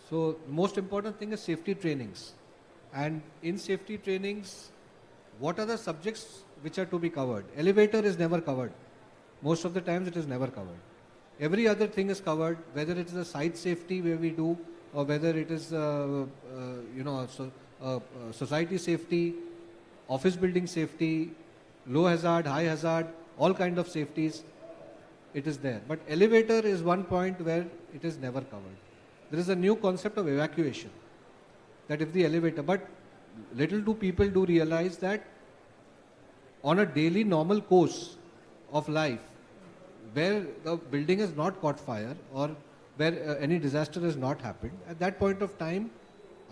So the most important thing is safety trainings. And in safety trainings, what are the subjects which are to be covered? Elevator is never covered. Most of the times it is never covered. Every other thing is covered, whether it is a site safety where we do, or whether it is society safety, office building safety, low hazard, high hazard, all kind of safeties, it is there. But elevator is one point where it is never covered. There is a new concept of evacuation, that if the elevator, but little do people do realize that on a daily normal course of life, where the building has not caught fire or where any disaster has not happened, at that point of time,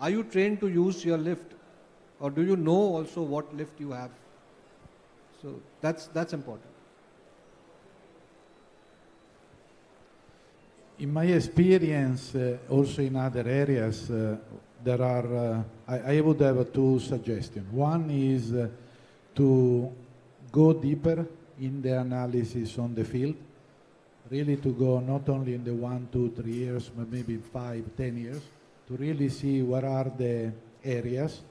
are you trained to use your lift? Or do you know also what lift you have? So that's important. In my experience, also in other areas, there are, I would have two suggestions. One is to go deeper in the analysis on the field, really to go not only in the 1, 2, 3 years, but maybe 5, 10 years, to really see what are the areas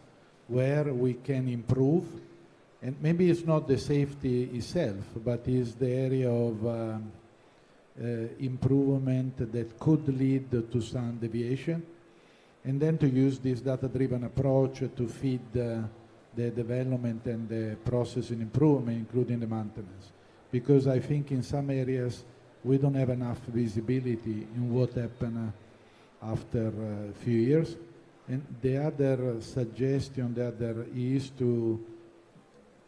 where we can improve. And maybe it's not the safety itself, but it's the area of improvement that could lead to some deviation. And then to use this data-driven approach to feed the development and the process and improvement, including the maintenance. Because I think in some areas we don't have enough visibility in what happened after a few years. And the other suggestion is to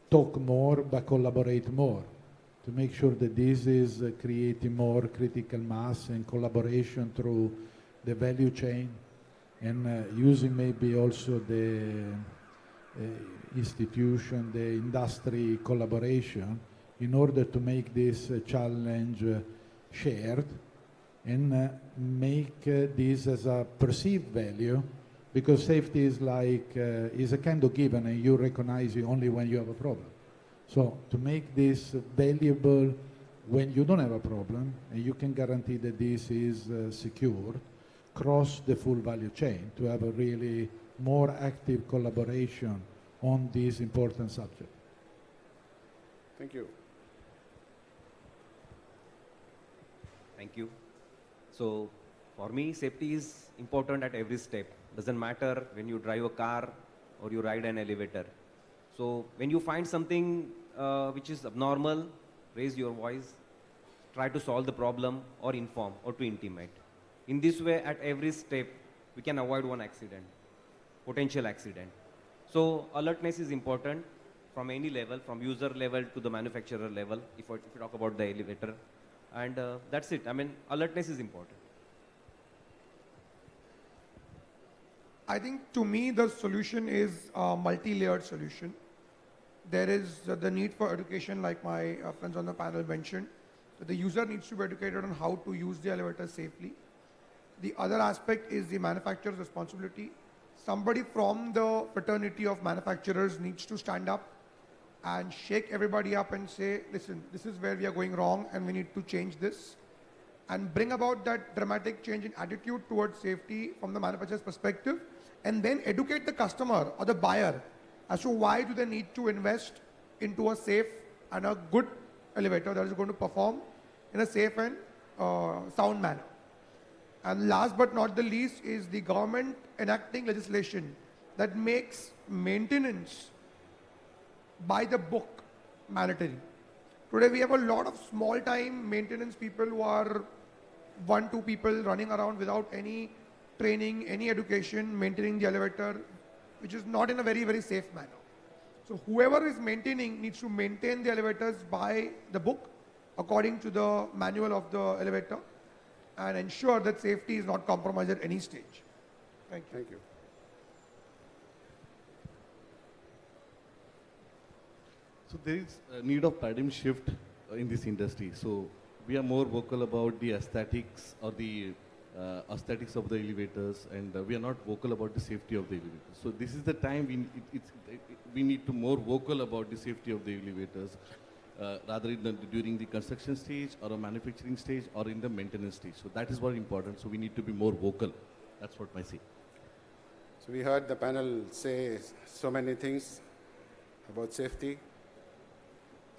talk more but collaborate more, to make sure that this is creating more critical mass and collaboration through the value chain, and using maybe also the institution, the industry collaboration in order to make this challenge shared and make this as a perceived value, because safety is like is a kind of given and you recognize it only when you have a problem. So to make this valuable when you don't have a problem and you can guarantee that this is secure, cross the full value chain to have a really more active collaboration on this important subject. Thank you. Thank you. So for me, safety is important at every step. Doesn't matter when you drive a car or you ride an elevator. So when you find something which is abnormal, raise your voice, try to solve the problem or inform or to intimate. In this way, at every step, we can avoid one accident, potential accident. So alertness is important from any level, from user level to the manufacturer level, if you talk about the elevator. And that's it. I mean, alertness is important. I think to me the solution is a multi-layered solution. There is the need for education, like my friends on the panel mentioned. The user needs to be educated on how to use the elevator safely. The other aspect is the manufacturer's responsibility. Somebody from the fraternity of manufacturers needs to stand up and shake everybody up and say, listen, this is where we are going wrong and we need to change this, and bring about that dramatic change in attitude towards safety from the manufacturer's perspective, and then educate the customer or the buyer as to why do they need to invest into a safe and a good elevator that is going to perform in a safe and sound manner. And last but not the least is the government enacting legislation that makes maintenance by the book mandatory. Today we have a lot of small time maintenance people who are 1, 2 people running around without any training, any education, maintaining the elevator, which is not in a very, very safe manner. So whoever is maintaining needs to maintain the elevators by the book according to the manual of the elevator and ensure that safety is not compromised at any stage. Thank you. Thank you. So there is a need of paradigm shift in this industry. So we are more vocal about the aesthetics or the aesthetics of the elevators, and we are not vocal about the safety of the elevators. So this is the time we need to more vocal about the safety of the elevators, rather during the construction stage or a manufacturing stage or in the maintenance stage. So that is what important. So we need to be more vocal. That's what I say. So we heard the panel say so many things about safety.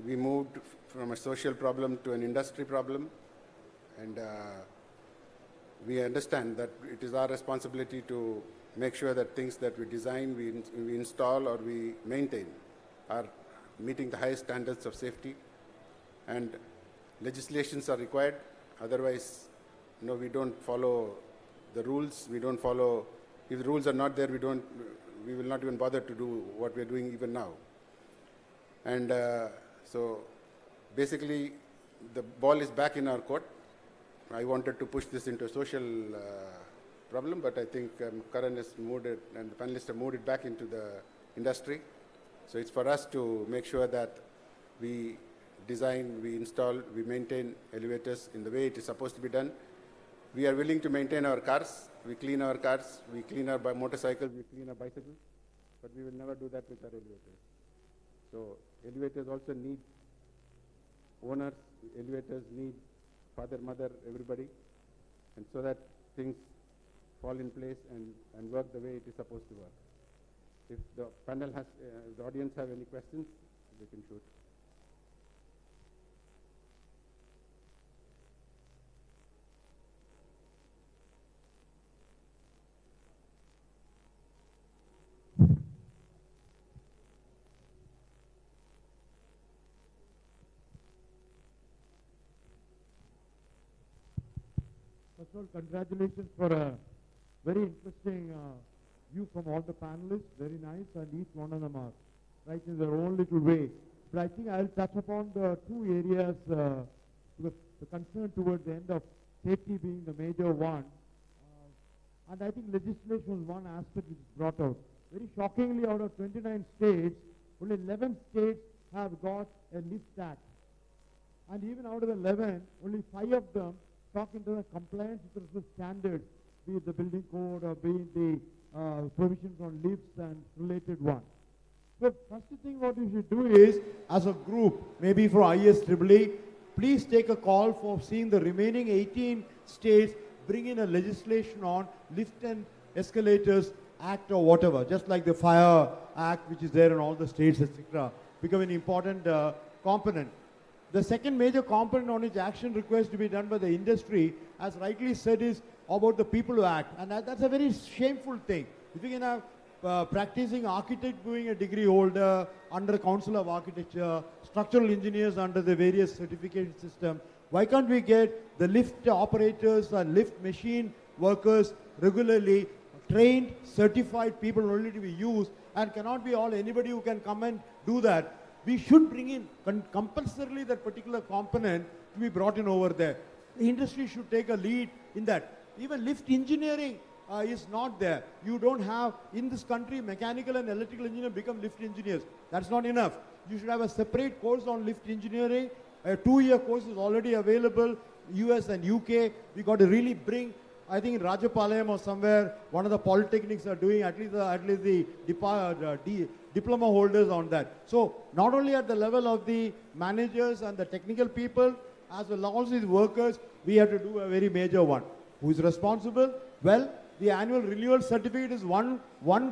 We moved from a social problem to an industry problem, and we understand that it is our responsibility to make sure that things that we design, we install or we maintain are meeting the highest standards of safety, and legislations are required. Otherwise, we don't follow the rules. We don't follow. If the rules are not there, we will not even bother to do what we are doing even now. And so basically, the ball is back in our court. I wanted to push this into a social problem, but I think Karan has moved it, and the panelists have moved it back into the industry. So it's for us to make sure that we design, we install, we maintain elevators in the way it is supposed to be done. We are willing to maintain our cars. We clean our cars. We clean our motorcycles. We clean our bicycles. But we will never do that with our elevators. So elevators also need owners. Elevators need father, mother, everybody. And so that things fall in place and work the way it is supposed to work. If the panel has, the audience have any questions, they can shoot. First of all, congratulations for a very interesting view from all the panelists. Very nice, and each one of them are right in their own little way. But I think I'll touch upon the two areas, the concern towards the end of safety being the major one. And I think legislation was one aspect which is brought out. Very shockingly, out of 29 states, only 11 states have got a lift act. And even out of the 11, only 5 of them talk into the compliance with the standards, be it the building code or be it the provisions on lifts and related ones. So first thing what you should do is, as a group, maybe for ISEE, please take a call for seeing the remaining 18 states bring in a legislation on lift and escalators act or whatever, just like the fire act which is there in all the states, etc., become an important component. The second major component on which action requires to be done by the industry, as rightly said, is about the people who act. And that's a very shameful thing. If you can have practicing architect being a degree holder under Council of Architecture, structural engineers under the various certification system, why can't we get the lift operators and lift machine workers regularly trained, certified people only to be used, and cannot be all anybody who can come and do that. We should bring in compulsorily that particular component to be brought in over there. The industry should take a lead in that. Even lift engineering is not there. You don't have, in this country, mechanical and electrical engineers become lift engineers. That's not enough. You should have a separate course on lift engineering. A 2-year course is already available, US and UK. We got to really bring, I think in Rajapalayam or somewhere, one of the polytechnics are doing at least the diploma holders on that. So not only at the level of the managers and the technical people, as well as the workers, we have to do a very major one. Who is responsible? Well, the annual renewal certificate is one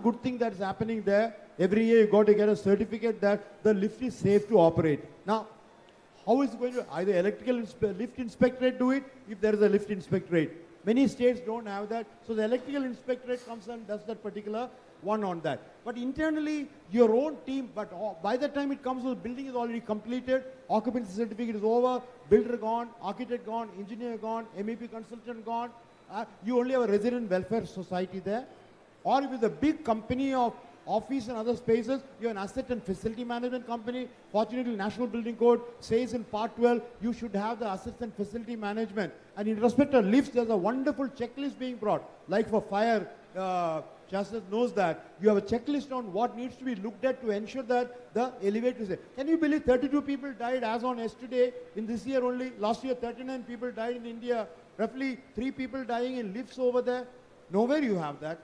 good thing that's happening there. Every year you got to get a certificate that the lift is safe to operate. Now, how is it going to, either electrical lift inspectorate do it, if there is a lift inspectorate. Many states don't have that, so the electrical inspectorate comes and does that particular one on that. But internally, your own team, but by the time it comes, the building is already completed, occupancy certificate is over, builder gone, architect gone, engineer gone, MEP consultant gone, you only have a resident welfare society there. Or if it's a big company of office and other spaces, you have an asset and facility management company. Fortunately, National Building Code says in Part 12, you should have the assets and facility management. And in respect of lifts, there's a wonderful checklist being brought. Like for fire, Justice knows that. You have a checklist on what needs to be looked at to ensure that the elevator is there. Can you believe 32 people died as on yesterday in this year only? Last year, 39 people died in India. Roughly 3 people dying in lifts over there. Nowhere you have that.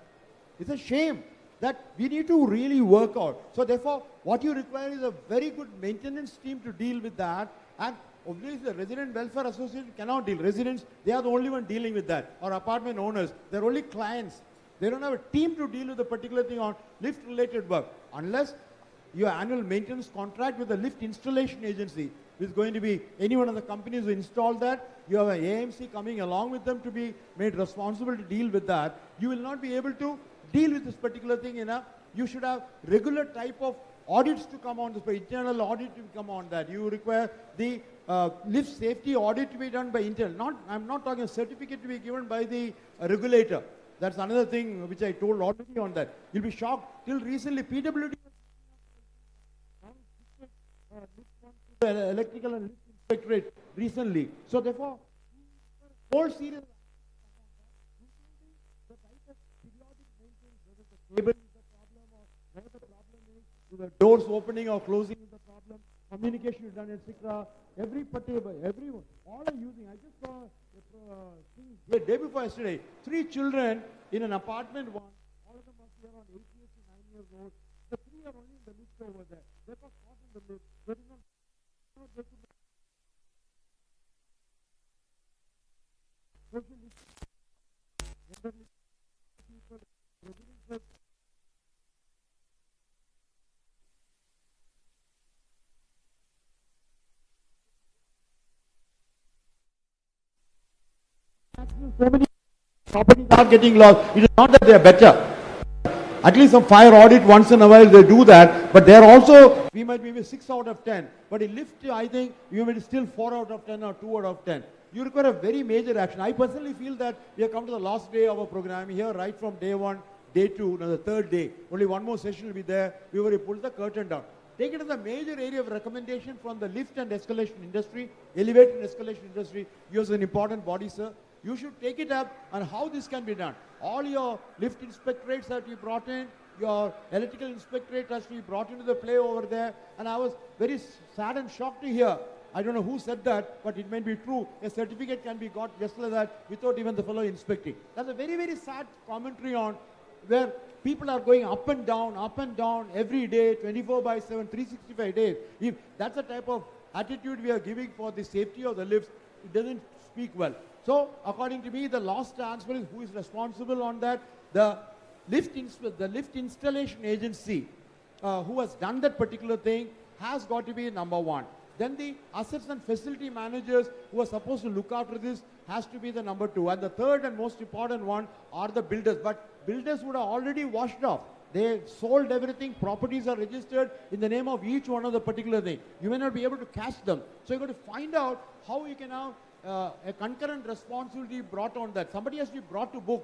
It's a shame that we need to really work out. So therefore, what you require is a very good maintenance team to deal with that. And obviously the Resident Welfare Association cannot deal. Residents, they are the only one dealing with that. Or apartment owners, they're only clients. They don't have a team to deal with the particular thing on lift related work. Unless your annual maintenance contract with the lift installation agency is going to be any one of the companies who install that, you have an AMC coming along with them to be made responsible to deal with that. You will not be able to deal with this particular thing enough. You should have regular type of audits to come on this, internal audit to come on that. You require the lift safety audit to be done by internal. I'm not talking a certificate to be given by the regulator. That's another thing which I told already on that. You'll be shocked. Till recently, PWD electrical and lift inspectorate recently. So therefore, whole series the type of periodic maintenance, whether the cable is the problem or whether the problem is the doors opening or closing is the problem, communication is done, etc. Every particular, everyone, all are using. I just saw the day before yesterday, 3 children in an apartment one, all of them must be around 8 years to 9 years old. The 3 are only in the lift over there. They got caught in the lift. There is no, they could not. Social issues, elderly people, residents. So many properties are getting lost. It is not that they are better. At least some fire audit once in a while they do that, but they are also, we might be 6 out of 10. But in lift, I think you may be still 4 out of 10 or 2 out of 10. You require a very major action. I personally feel that we have come to the last day of our program here, right from day 1, day 2, now the 3rd day. Only one more session will be there. We will pull the curtain down. Take it as a major area of recommendation from the lift and escalation industry, elevator and escalation industry. You as an important body, sir. You should take it up on how this can be done. All your lift inspectorates that you brought in, your electrical inspectorate has to be brought into the play over there. And I was very sad and shocked to hear, I don't know who said that, but it may be true, a certificate can be got just like that without even the fellow inspecting. That's a very, very sad commentary on where people are going up and down every day, 24/7, 365 days. If that's the type of attitude we are giving for the safety of the lifts, it doesn't speak well. So, according to me, the last answer is who is responsible on that. The lift installation agency who has done that particular thing has got to be number 1. Then the assets and facility managers who are supposed to look after this has to be the number 2. And the third and most important one are the builders. But builders would have already washed off. They sold everything, properties are registered in the name of each one of the particular thing. You may not be able to catch them. So you've got to find out how you can have a concurrent responsibility brought on that. Somebody has to be brought to book.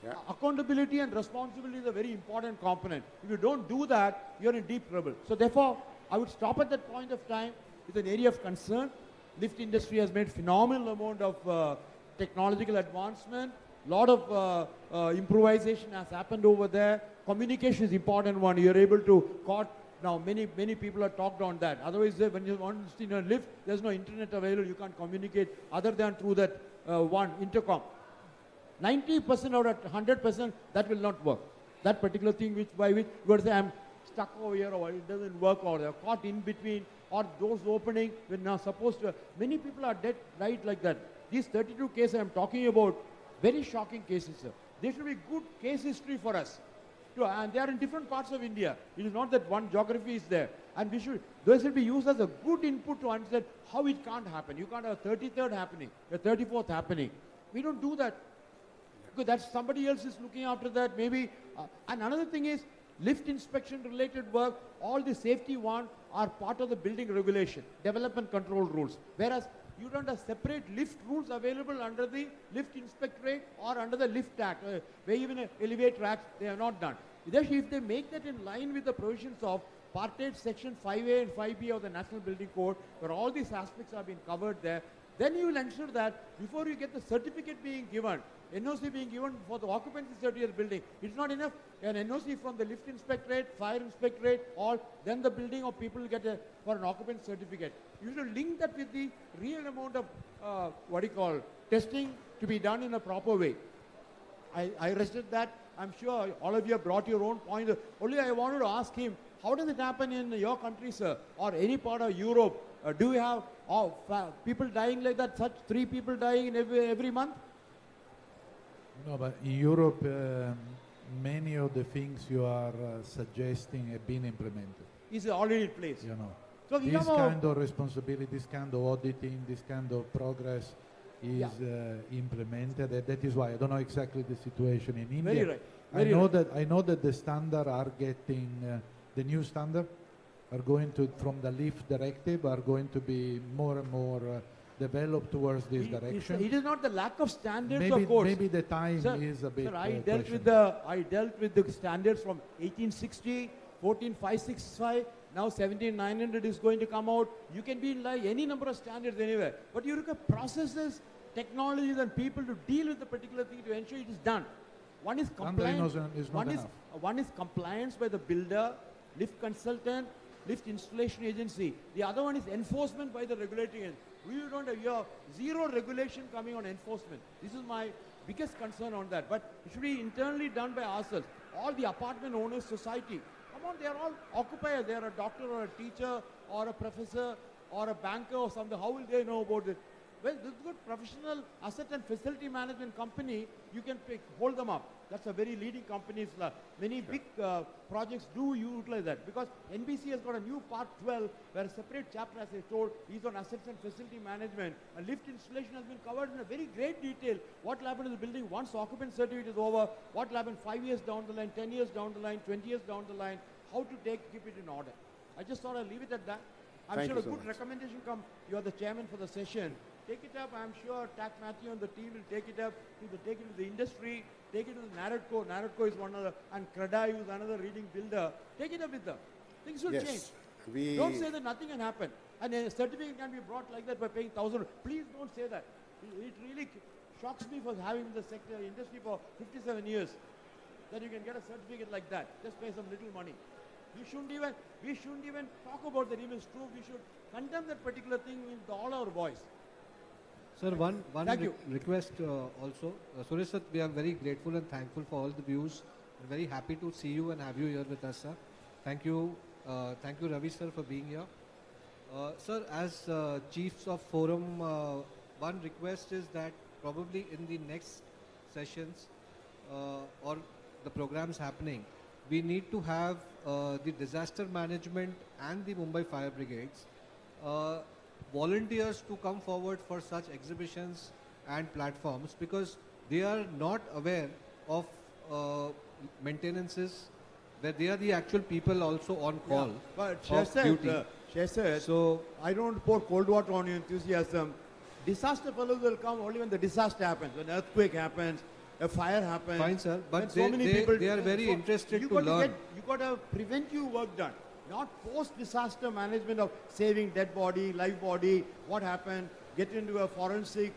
Yeah. Accountability and responsibility is a very important component. If you don't do that, you're in deep trouble. So therefore, I would stop at that point of time. It's an area of concern. Lift industry has made phenomenal amount of technological advancement. Lot of improvisation has happened over there. Communication is important one. You're able to now many people have talked on that. Otherwise, when you want to in a lift, there's no internet available. You can't communicate other than through that one intercom. 90% out of 100%, that will not work. That particular thing by which you got to say, I'm stuck over here, or it doesn't work, or they're caught in between, or doors opening when now supposed to. Many people are dead right like that. These 32 cases I'm talking about, very shocking cases, sir. There should be good case history for us. And they are in different parts of India. It is not that one geography is there. And those should be used as a good input to understand how it can't happen. You can't have a 33rd happening, a 34th happening. We don't do that. Because that's somebody else is looking after that. Maybe. And another thing is, lift inspection related work, all the safety one are part of the building regulation, development control rules. Whereas you don't have separate lift rules available under the lift inspectorate or under the lift act, where even elevator acts, they are not done. If they make that in line with the provisions of Part 8, Section 5A and 5B of the National Building Code, where all these aspects have been covered there, then you will ensure that before you get the certificate being given, NOC being given for the occupancy certificate of the building, it's not enough an NOC from the lift inspectorate, fire inspectorate, or then the building or people get for an occupancy certificate. You should link that with the real amount of testing to be done in a proper way. I rested that. I'm sure all of you have brought your own points. Only I wanted to ask him, how does it happen in your country, sir, or any part of Europe? Do you have people dying like that, such 3 people dying in every month? No, but in Europe, many of the things you are suggesting have been implemented. Is already in place. You know, so this kind of responsibility, this kind of auditing, this kind of progress is implemented. That is why I don't know exactly the situation in India. Very right. I know that the standard are getting the new standard are going to from the lift directive are going to be more and more developed towards this direction. It is not the lack of standards, of course. Maybe the time is a bit. Sir, I dealt with the standards from 1860, 14565. Now 17900 is going to come out. You can be in like any number of standards anywhere, but you require processes, technologies, and people to deal with the particular thing to ensure it is done. One is compliance. One is compliance by the builder, lift consultant, lift installation agency. The other one is enforcement by the regulating agency. We don't have zero regulation coming on enforcement. This is my biggest concern on that. But it should be internally done by ourselves. All the apartment owners, society. Come on, they are all occupiers. They are a doctor or a teacher or a professor or a banker or something. How will they know about it? Well, this good professional asset and facility management company, you can hold them up. That's a very leading company. Many big projects do utilize that because NBC has got a new part 12 where a separate chapter, as I told, is on assets and facility management. A lift installation has been covered in a very great detail. What will happen to the building once occupant certificate is over? What will happen 5 years down the line, 10 years down the line, 20 years down the line? How to keep it in order? I just thought I'd leave it at that. I'm sure a good recommendation come. You are the chairman for the session. Take it up. I'm sure TAC Matthew and the team will take it up. Take it to the industry. Take it to the Narodco. Narodco is one of the, and Credai is another leading builder. Take it up with them. Things will change. Don't say that nothing can happen. And a certificate can be brought like that by paying 1,000. Please don't say that. It really shocks me for having the sector industry for 57 years that you can get a certificate like that. Just pay some little money. We shouldn't even talk about that even it's true. We should condemn that particular thing with all our voice. Sir, one request also. Suresh sir, we are very grateful and thankful for all the views. We're very happy to see you and have you here with us, sir. Thank you. Thank you, Ravi sir, for being here. Sir, as chiefs of forum, one request is that probably in the next sessions or the programs happening, we need to have the disaster management and the Mumbai Fire Brigades volunteers to come forward for such exhibitions and platforms because they are not aware of maintenances where they are the actual people also on call. Yeah, but Sheh so I don't pour cold water on your enthusiasm. Disaster fellows will come only when the disaster happens, when an earthquake happens, a fire happens. Fine, sir, but so many people, they are very interested to learn. You got to preventive work done. Not post-disaster management of saving dead body, live body, what happened, get into a forensic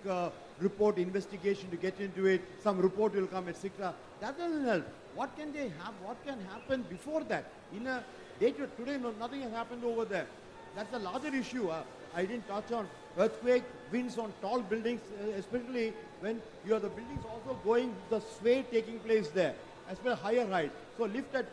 report investigation to get into it, some report will come, etc. That doesn't help. What can they have? What can happen before that? In a day today, nothing has happened over there. That's a larger issue. I didn't touch on earthquake, winds on tall buildings, especially when the buildings also going, the sway taking place there, especially higher height. So lift at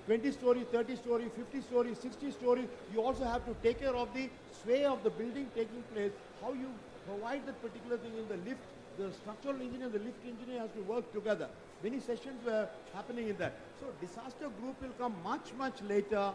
20 story, 30 story, 50 story, 60 story, you also have to take care of the sway of the building taking place, how you provide that particular thing in the lift. The structural engineer and the lift engineer has to work together. Many sessions were happening in that. So disaster group will come much, much later.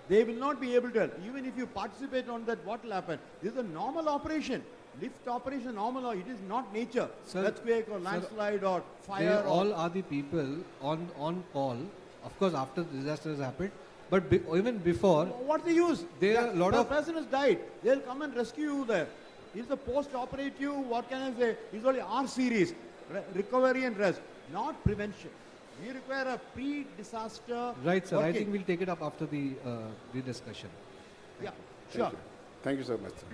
They will not be able to help. Even if you participate on that, what will happen? This is a normal operation. Lift operation, normal, it is not nature. Sir, earthquake or landslide or fire. They all are the people on call. Of course, after the disaster has happened, but even before. What's the use? There are a lot of. The person has died. They'll come and rescue you there. It's a post-operative, what can I say? It's only R series, recovery and rest, not prevention. We require a pre-disaster. Right, sir. I think we'll take it up after the discussion. Thank you. Sure. Thank you so much, sir.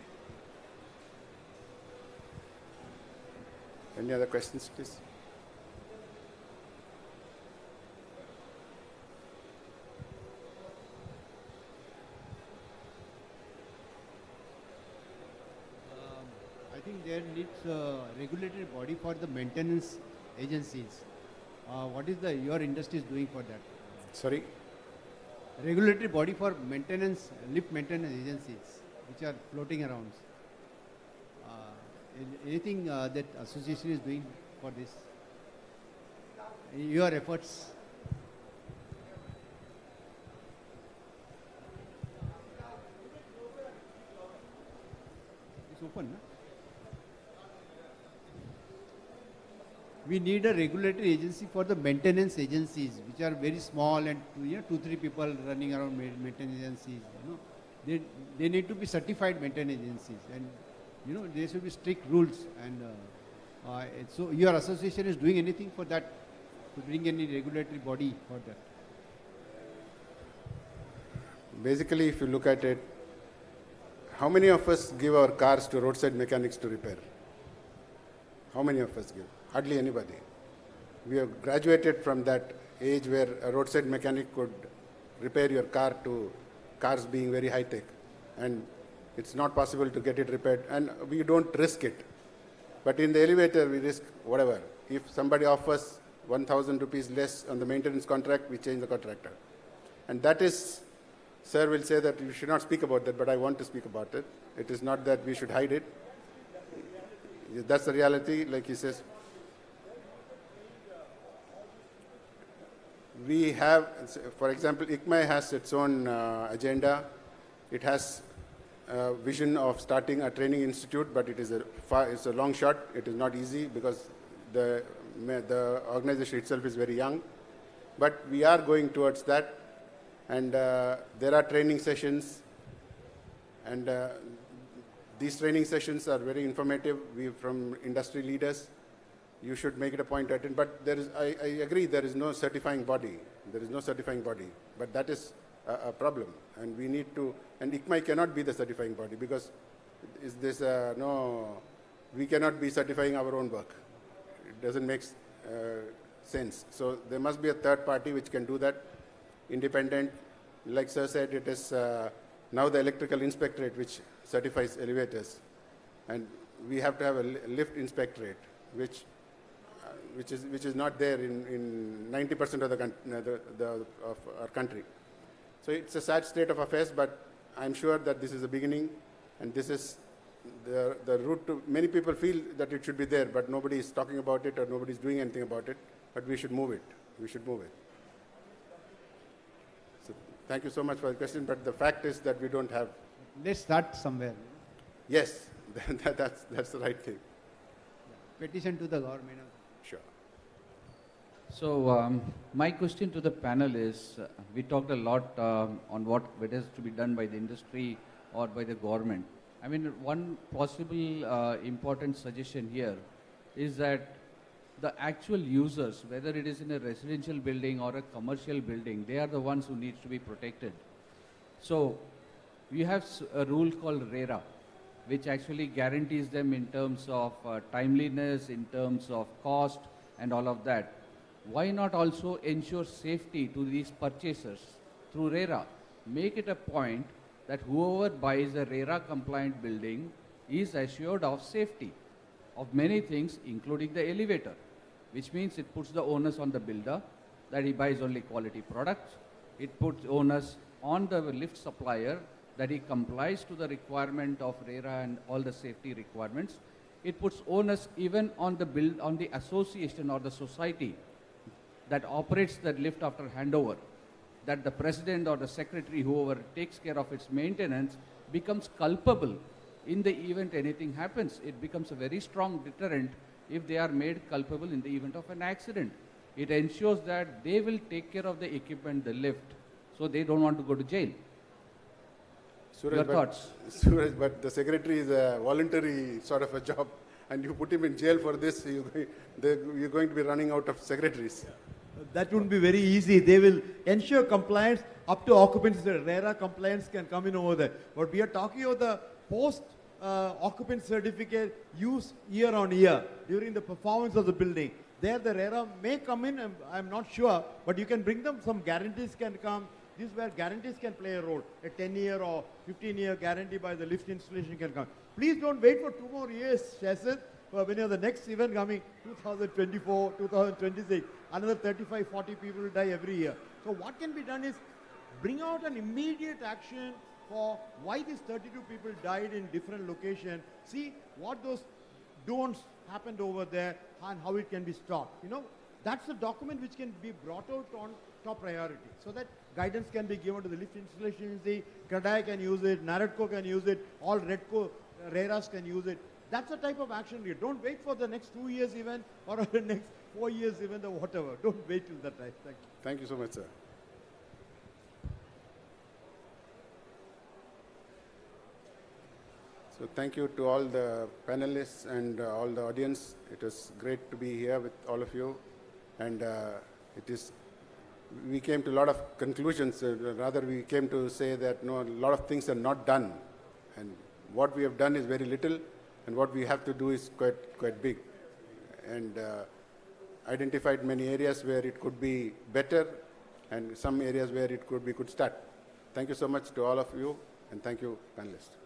Any other questions, please? I think there needs a regulatory body for the maintenance agencies. What is your industry is doing for that? Sorry? Regulatory body for maintenance, lift maintenance agencies, which are floating around. Anything that association is doing for this? Your efforts? It's open, no? We need a regulatory agency for the maintenance agencies, which are very small and 2-3 people running around maintenance agencies. They need to be certified maintenance agencies, and there should be strict rules. And so, your association is doing anything for that, to bring any regulatory body for that? Basically, if you look at it, how many of us give our cars to roadside mechanics to repair? How many of us give? Hardly anybody. We have graduated from that age where a roadside mechanic could repair your car to cars being very high-tech. And It's not possible to get it repaired, and we don't risk it. But in the elevator, we risk whatever. If somebody offers 1,000 rupees less on the maintenance contract, we change the contractor. And that is, sir will say that you should not speak about that, but I want to speak about it. It is not that we should hide it. That's the reality, like he says. We have, for example, ICMAI has its own agenda. It has a vision of starting a training institute, but it's a long shot. It is not easy because the organization itself is very young. But we are going towards that, and there are training sessions, and these training sessions are very informative. We from industry leaders. You should make it a point to attend. But there is, I agree, there is no certifying body. There is no certifying body. But that is a problem. And we need to, and ICMAI cannot be the certifying body because is this, we cannot be certifying our own work. It doesn't make sense. So there must be a third party which can do that, independent. Like Sir said, it is now the electrical inspectorate which certifies elevators. And we have to have a lift inspectorate, which is not there in 90% of our country. So it's a sad state of affairs, but I'm sure that this is the beginning, and this is the route to, many people feel that it should be there, but nobody is talking about it or nobody is doing anything about it, but we should move it. We should move it. So thank you so much for the question, but the fact is that we don't have. Let's start somewhere. Yes, that's the right thing. Petition to the government. Sure. So my question to the panel is, we talked a lot on what is to be done by the industry or by the government. I mean, one possible important suggestion here is that the actual users, whether it is in a residential building or a commercial building, they are the ones who need to be protected. So we have a rule called RERA, which actually guarantees them in terms of timeliness, in terms of cost, and all of that. Why not also ensure safety to these purchasers through RERA? Make it a point that whoever buys a RERA compliant building is assured of safety of many things, including the elevator, which means it puts the onus on the builder that he buys only quality products. It puts onus on the lift supplier that he complies to the requirement of RERA and all the safety requirements. It puts onus even on the association or the society that operates that lift after handover, that the president or the secretary, whoever takes care of its maintenance, becomes culpable in the event anything happens. It becomes a very strong deterrent if they are made culpable in the event of an accident. It ensures that they will take care of the equipment, the lift, so they don't want to go to jail. Suraj, your thoughts? Suraj, but the secretary is a voluntary sort of a job, and you put him in jail for this, you're going to be running out of secretaries. That wouldn't be very easy. They will ensure compliance up to occupancy. The RERA compliance can come in over there. But we are talking about the post-occupancy certificate used year on year during the performance of the building. There the RERA may come in, I'm not sure, but you can bring them, some guarantees can come. This is where guarantees can play a role. A 10-year or 15-year guarantee by the lift installation can come. Please don't wait for 2 more years, Shazad. When you have the next event coming, 2024, 2026, another 35, 40 people will die every year. So what can be done is bring out an immediate action for why these 32 people died in different locations. See what those don'ts happened over there and how it can be stopped. You know, that's a document which can be brought out on top priority so that guidance can be given to the lift installation agency, CREDAI can use it, NAREDCO can use it, all REDCO, RERAs can use it. That's the type of action we don't wait for the next 2 years event or the next 4 years event or whatever. Don't wait till that time. Thank you. Thank you so much, sir. So thank you to all the panelists and all the audience. It was great to be here with all of you. And we came to a lot of conclusions. Rather, we came to say that no, a lot of things are not done. And what we have done is very little. And what we have to do is quite big, and identified many areas where it could be better, and some areas where it could start. Thank you so much to all of you, and thank you, panelists.